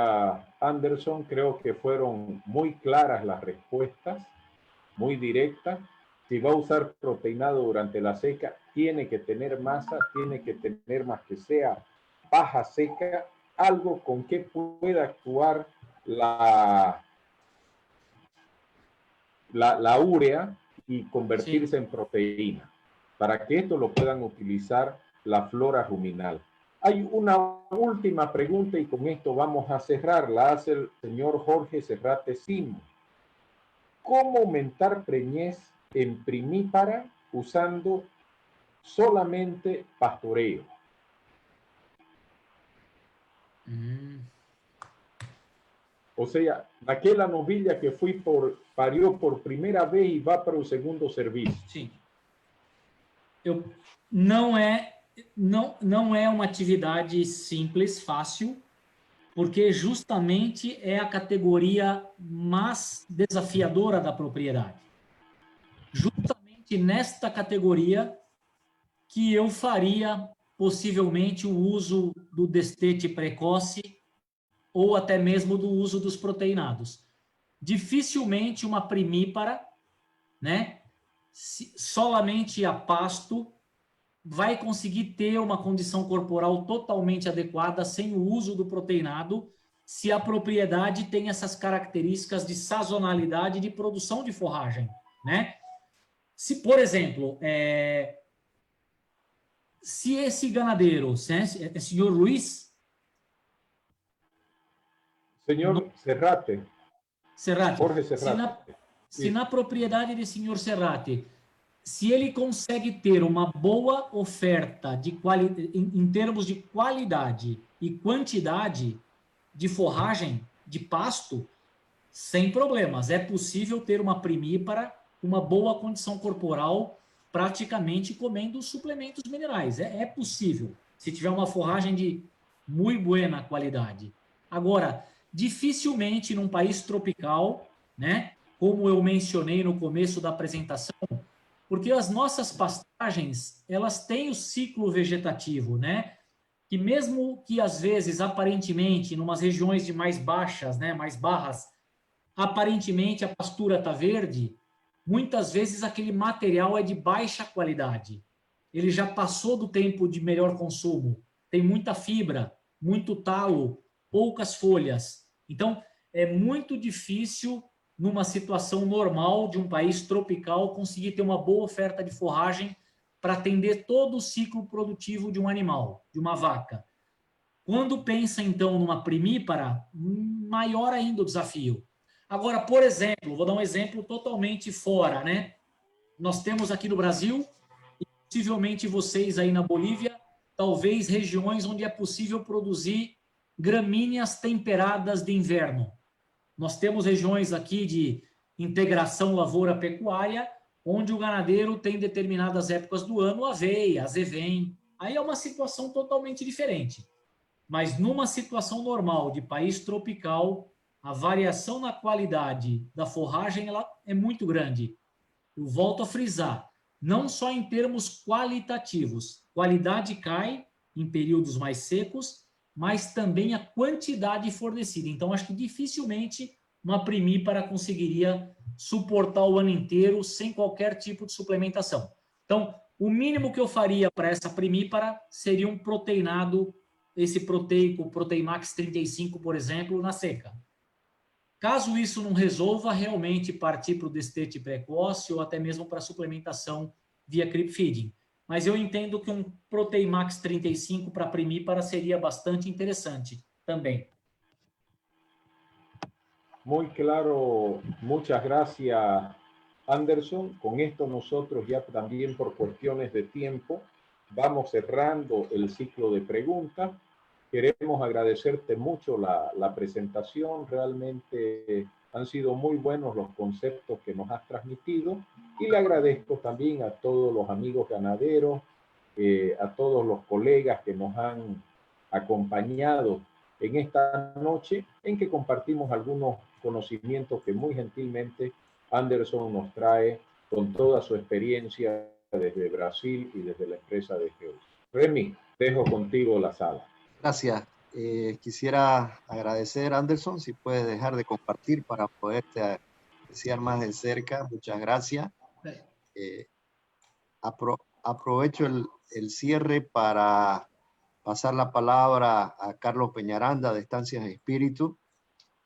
Anderson. Creo que fueron muy claras las respuestas, muy directas. Si va a usar proteinado durante la seca, tiene que tener masa, tiene que tener más que sea baja seca, algo con que pueda actuar la urea y convertirse en proteína, para que esto lo puedan utilizar la flora ruminal. Hay una última pregunta y con esto vamos a cerrar. La hace el señor Jorge Serrate Simo. ¿Cómo aumentar preñez en primípara usando solamente pastoreo? O sea, aquella novilla que parió por primera vez e vai para o segundo serviço. Sim. Não é uma atividade simples, fácil, porque justamente é a categoria mais desafiadora da propriedade. Justamente nesta categoria que eu faria possivelmente o uso do destete precoce ou até mesmo do uso dos proteinados. Dificilmente uma primípara, né, solamente a pasto, vai conseguir ter uma condição corporal totalmente adequada sem o uso do proteinado, se a propriedade tem essas características de sazonalidade de produção de forragem, né? Se, por exemplo, se esse ganadeiro, é senhor Luiz? Senhor Serrate. Serrate. Jorge Serrate. Se na propriedade de senhor Serrate se ele consegue ter uma boa oferta em termos de qualidade e quantidade de forragem, de pasto, sem problemas. É possível ter uma primípara, uma boa condição corporal, praticamente comendo suplementos minerais. É possível, se tiver uma forragem de muito boa qualidade. Agora, dificilmente num país tropical, né, como eu mencionei no começo da apresentação, porque as nossas pastagens, elas têm o ciclo vegetativo, né? Que mesmo que às vezes, aparentemente, em umas regiões de mais baixas, né, mais barras, aparentemente a pastura está verde, muitas vezes aquele material é de baixa qualidade. Ele já passou do tempo de melhor consumo, tem muita fibra, muito talo, poucas folhas. Então, é muito difícil, numa situação normal de um país tropical, conseguir ter uma boa oferta de forragem para atender todo o ciclo produtivo de um animal, de uma vaca. Quando pensa, então, numa primípara, maior ainda o desafio. Agora, por exemplo, vou dar um exemplo totalmente fora, né? Nós temos aqui no Brasil, e possivelmente vocês aí na Bolívia, talvez regiões onde é possível produzir gramíneas temperadas de inverno. Nós temos regiões aqui de integração lavoura-pecuária, onde o ganadeiro tem determinadas épocas do ano aveia, azevém. Aí é uma situação totalmente diferente. Mas numa situação normal de país tropical, a variação na qualidade da forragem ela é muito grande. Eu volto a frisar, não só em termos qualitativos, qualidade cai em períodos mais secos, mas também a quantidade fornecida. Então, acho que dificilmente uma primípara conseguiria suportar o ano inteiro sem qualquer tipo de suplementação. Então, o mínimo que eu faria para essa primípara seria um proteinado, esse proteico, Proteimax 35, por exemplo, na seca. Caso isso não resolva, realmente partir para o destete precoce ou até mesmo para a suplementação via creep feeding. Mas eu entendo que um Proteimax 35 para primípara seria bastante interessante também. Muy claro, muchas gracias, Anderson. Con esto nosotros ya también por cuestiones de tiempo vamos cerrando el ciclo de preguntas. Queremos agradecerte mucho la presentación, realmente han sido muy buenos los conceptos que nos has transmitido y le agradezco también a todos los amigos ganaderos, a todos los colegas que nos han acompañado en esta noche en que compartimos algunos conocimientos que muy gentilmente Anderson nos trae con toda su experiencia desde Brasil y desde la empresa de Geos. Remy, dejo contigo la sala. Gracias. Quisiera agradecer, Anderson, si puedes dejar de compartir para poderte apreciar más de cerca. Muchas gracias. Aprovecho el cierre para pasar la palabra a Carlos Peñaranda de Estancias Espíritu,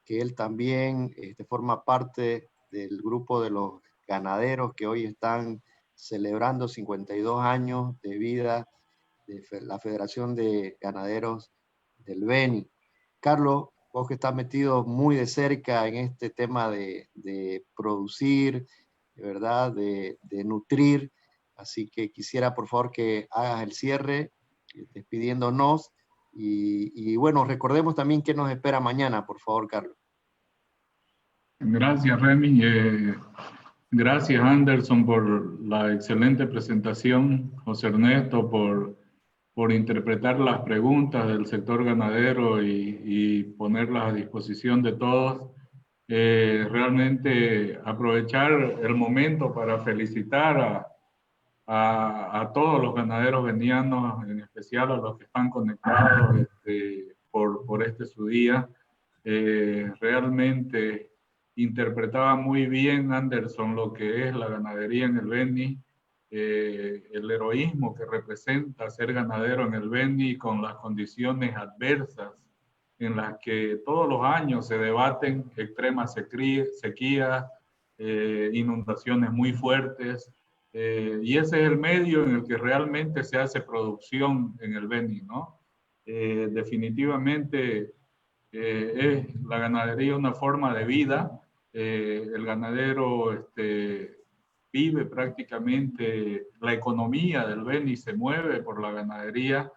que él también forma parte del grupo de los ganaderos que hoy están celebrando 52 años de vida de la Federación de Ganaderos del Beni. Carlos, vos que estás metido muy de cerca en este tema de producir, ¿verdad? De nutrir, así que quisiera por favor que hagas el cierre despidiéndonos y bueno, recordemos también qué nos espera mañana, por favor, Carlos. Gracias, Remy. Gracias, Anderson, por la excelente presentación. José Ernesto, por interpretar las preguntas del sector ganadero y ponerlas a disposición de todos. Realmente aprovechar el momento para felicitar a todos los ganaderos venianos, en especial a los que están conectados por este su día. Realmente interpretaba muy bien Anderson lo que es la ganadería en el Beni, el heroísmo que representa ser ganadero en el Beni con las condiciones adversas en las que todos los años se debaten extremas sequías, inundaciones muy fuertes, y ese es el medio en el que realmente se hace producción en el Beni, ¿no? Definitivamente es la ganadería una forma de vida. El ganadero vive prácticamente, la economía del Beni se mueve por la ganadería,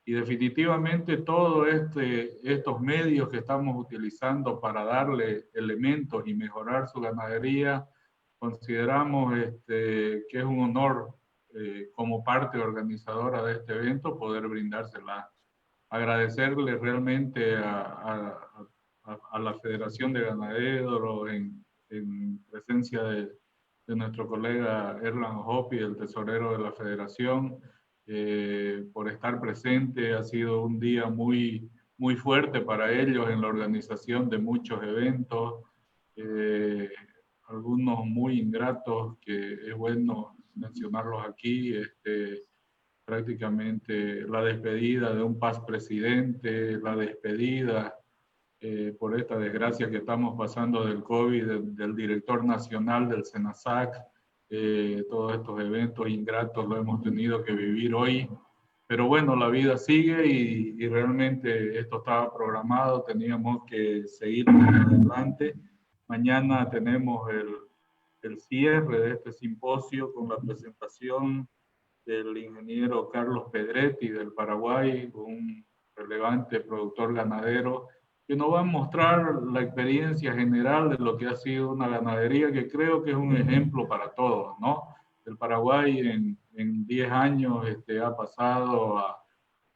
y definitivamente todos estos medios que estamos utilizando para darle elementos y mejorar su ganadería, consideramos que es un honor como parte organizadora de este evento poder brindársela. Agradecerle realmente a la Federación de Ganaderos en presencia de nuestro colega Erland Hoppe, el tesorero de la Federación, por estar presente. Ha sido un día muy, muy fuerte para ellos en la organización de muchos eventos, algunos muy ingratos que es bueno mencionarlos aquí, prácticamente la despedida de un paz presidente, la despedida por esta desgracia que estamos pasando del COVID, del director nacional del SENASAC. Todos estos eventos ingratos lo hemos tenido que vivir hoy, pero bueno, la vida sigue y realmente esto estaba programado, teníamos que seguir adelante. Mañana tenemos el cierre de este simposio con la presentación del ingeniero Carlos Pedretti del Paraguay, un relevante productor ganadero, que nos va a mostrar la experiencia general de lo que ha sido una ganadería que creo que es un ejemplo para todos, ¿no? El Paraguay en 10 años ha pasado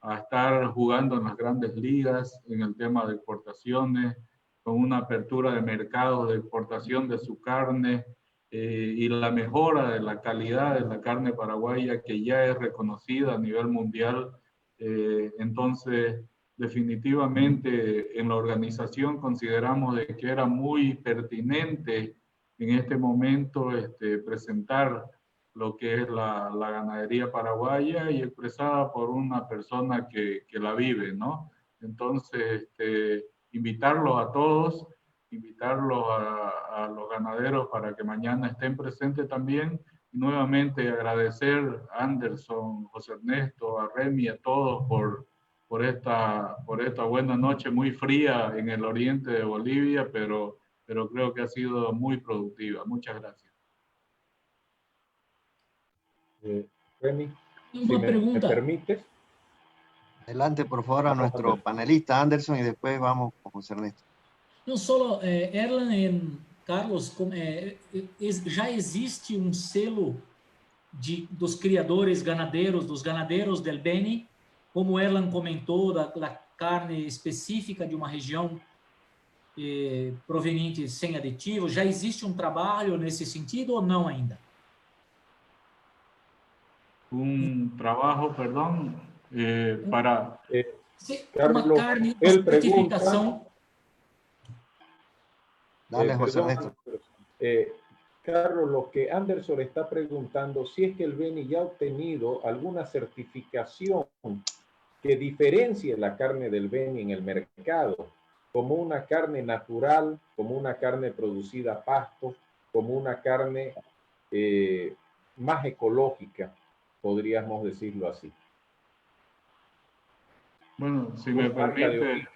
a estar jugando en las grandes ligas en el tema de exportaciones, con una apertura de mercados de exportación de su carne, y la mejora de la calidad de la carne paraguaya que ya es reconocida a nivel mundial. Entonces, definitivamente en la organización consideramos de que era muy pertinente en este momento presentar lo que es la ganadería paraguaya y expresada por una persona que la vive, ¿no? Entonces, invitarlos a todos, invitarlos a los ganaderos para que mañana estén presentes también. Y nuevamente agradecer a Anderson, José Ernesto, a Remy, a todos por esta buena noche muy fría en el oriente de Bolivia, pero creo que ha sido muy productiva. Muchas gracias. Remy, Una si me pregunta. permites. Adelante, por favor, a nuestro panelista Anderson y después vamos con José Ernesto. Não só Erland e Carlos, já existe um selo dos criadores ganadeiros, dos ganadeiros del Beni, como Erland comentou, da carne específica de uma região proveniente sem aditivos. Já existe um trabalho nesse sentido ou não ainda? Trabajo, perdón, para... Carlos, uma carne, uma certificação... Dale, José Ernesto. Carlos, lo que Anderson está preguntando, si es que el Beni ya ha obtenido alguna certificación que diferencie la carne del Beni en el mercado, como una carne natural, como una carne producida a pasto, como una carne más ecológica, podríamos decirlo así. Bueno, si me permite,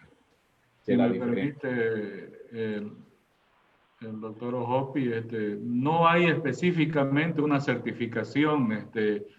el doctor Hoppe, no hay específicamente una certificación,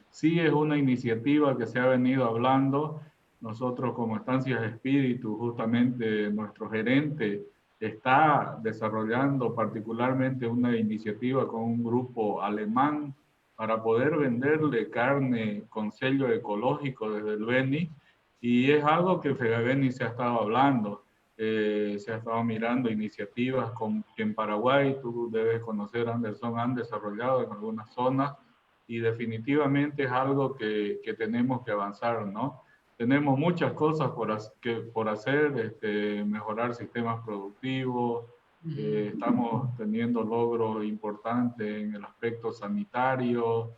sí es una iniciativa que se ha venido hablando. Nosotros como Estancias Espíritu, justamente nuestro gerente está desarrollando particularmente una iniciativa con un grupo alemán para poder venderle carne con sello ecológico desde el Beni, y es algo que FEGABENI se ha estado hablando. Se ha estado mirando iniciativas que en Paraguay, tú debes conocer, Anderson, han desarrollado en algunas zonas, y definitivamente es algo que tenemos que avanzar, ¿no? Tenemos muchas cosas por hacer, mejorar sistemas productivos, estamos teniendo logros importantes en el aspecto sanitario,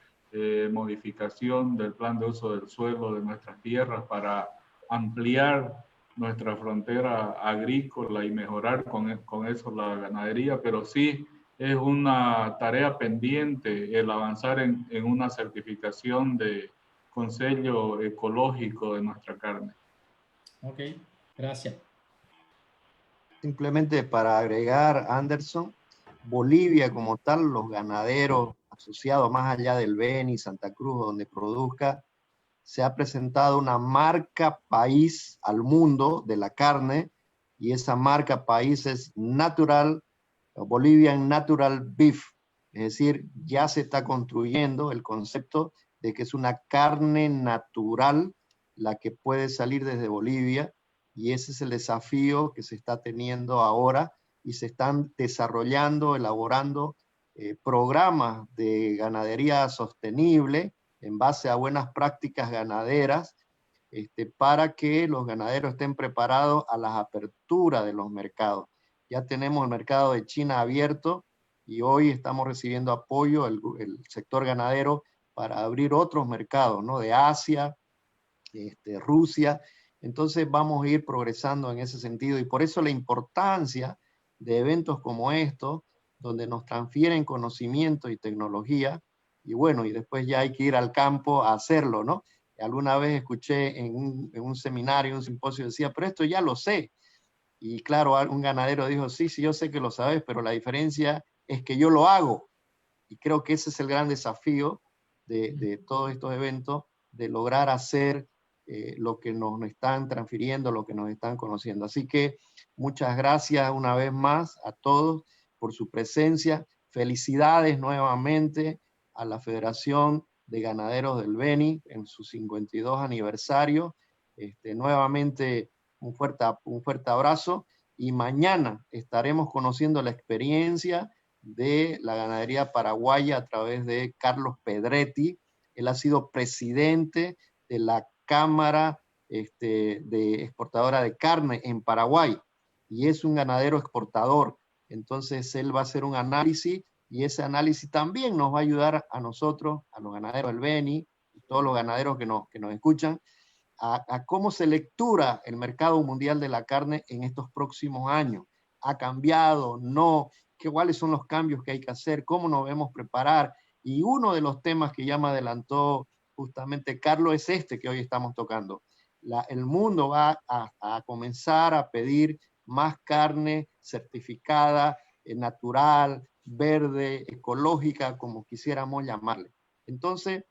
modificación del plan de uso del suelo de nuestras tierras para ampliar nuestra frontera agrícola y mejorar con eso la ganadería, pero sí es una tarea pendiente el avanzar en una certificación con sello ecológico de nuestra carne. Ok, gracias. Simplemente para agregar, Anderson, Bolivia como tal, los ganaderos asociado más allá del Beni, Santa Cruz, donde produzca, se ha presentado una marca país al mundo de la carne, y esa marca país es Bolivian Natural Beef. Es decir, ya se está construyendo el concepto de que es una carne natural la que puede salir desde Bolivia, y ese es el desafío que se está teniendo ahora, y se están desarrollando, elaborando programas de ganadería sostenible en base a buenas prácticas ganaderas, para que los ganaderos estén preparados a las aperturas de los mercados. Ya tenemos el mercado de China abierto, y hoy estamos recibiendo apoyo el sector ganadero para abrir otros mercados, ¿no? De Asia, Rusia. Entonces vamos a ir progresando en ese sentido, y por eso la importancia de eventos como estos, donde nos transfieren conocimiento y tecnología, y bueno, y después ya hay que ir al campo a hacerlo, ¿no? Alguna vez escuché en un seminario, un simposio, decía, pero esto ya lo sé. Y claro, un ganadero dijo, sí, yo sé que lo sabes, pero la diferencia es que yo lo hago. Y creo que ese es el gran desafío de todos estos eventos, de lograr hacer lo que nos están transfiriendo, lo que nos están conociendo. Así que muchas gracias una vez más a todos por su presencia. Felicidades nuevamente a la Federación de Ganaderos del Beni en su 52 aniversario. Nuevamente un fuerte abrazo, y mañana estaremos conociendo la experiencia de la ganadería paraguaya a través de Carlos Pedretti. Él ha sido presidente de la Cámara de Exportadora de Carne en Paraguay, y es un ganadero exportador. Entonces él va a hacer un análisis, y ese análisis también nos va a ayudar a nosotros, a los ganaderos del Beni, y todos los ganaderos que nos escuchan, a cómo se lectura el mercado mundial de la carne en estos próximos años. ¿Ha cambiado? ¿No? ¿Cuáles son los cambios que hay que hacer? ¿Cómo nos debemos preparar? Y uno de los temas que ya me adelantó justamente Carlos es este que hoy estamos tocando. El mundo va a comenzar a pedir más carne certificada, natural, verde, ecológica, como quisiéramos llamarle. Entonces,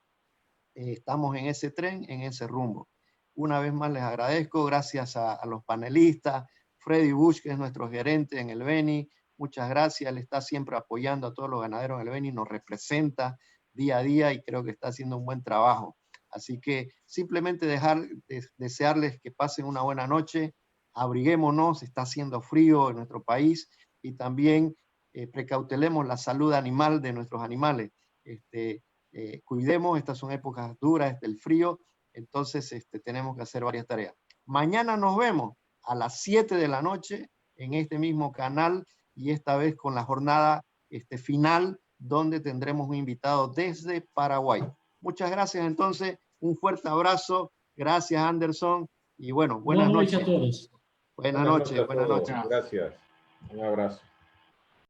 estamos en ese tren, en ese rumbo. Una vez más les agradezco, gracias a los panelistas, Freddy Bush, que es nuestro gerente en el Beni, muchas gracias, él está siempre apoyando a todos los ganaderos en el Beni, nos representa día a día, y creo que está haciendo un buen trabajo. Así que simplemente desearles que pasen una buena noche, abriguémonos, está haciendo frío en nuestro país, y también precautelemos la salud animal de nuestros animales. Cuidemos, estas son épocas duras del frío, entonces tenemos que hacer varias tareas. Mañana nos vemos a las 7 de la noche en este mismo canal, y esta vez con la jornada final, donde tendremos un invitado desde Paraguay. Muchas gracias entonces, un fuerte abrazo, gracias Anderson, y bueno, buenas noches. a todos. Buenas noches, buenas noches. Gracias, un abrazo.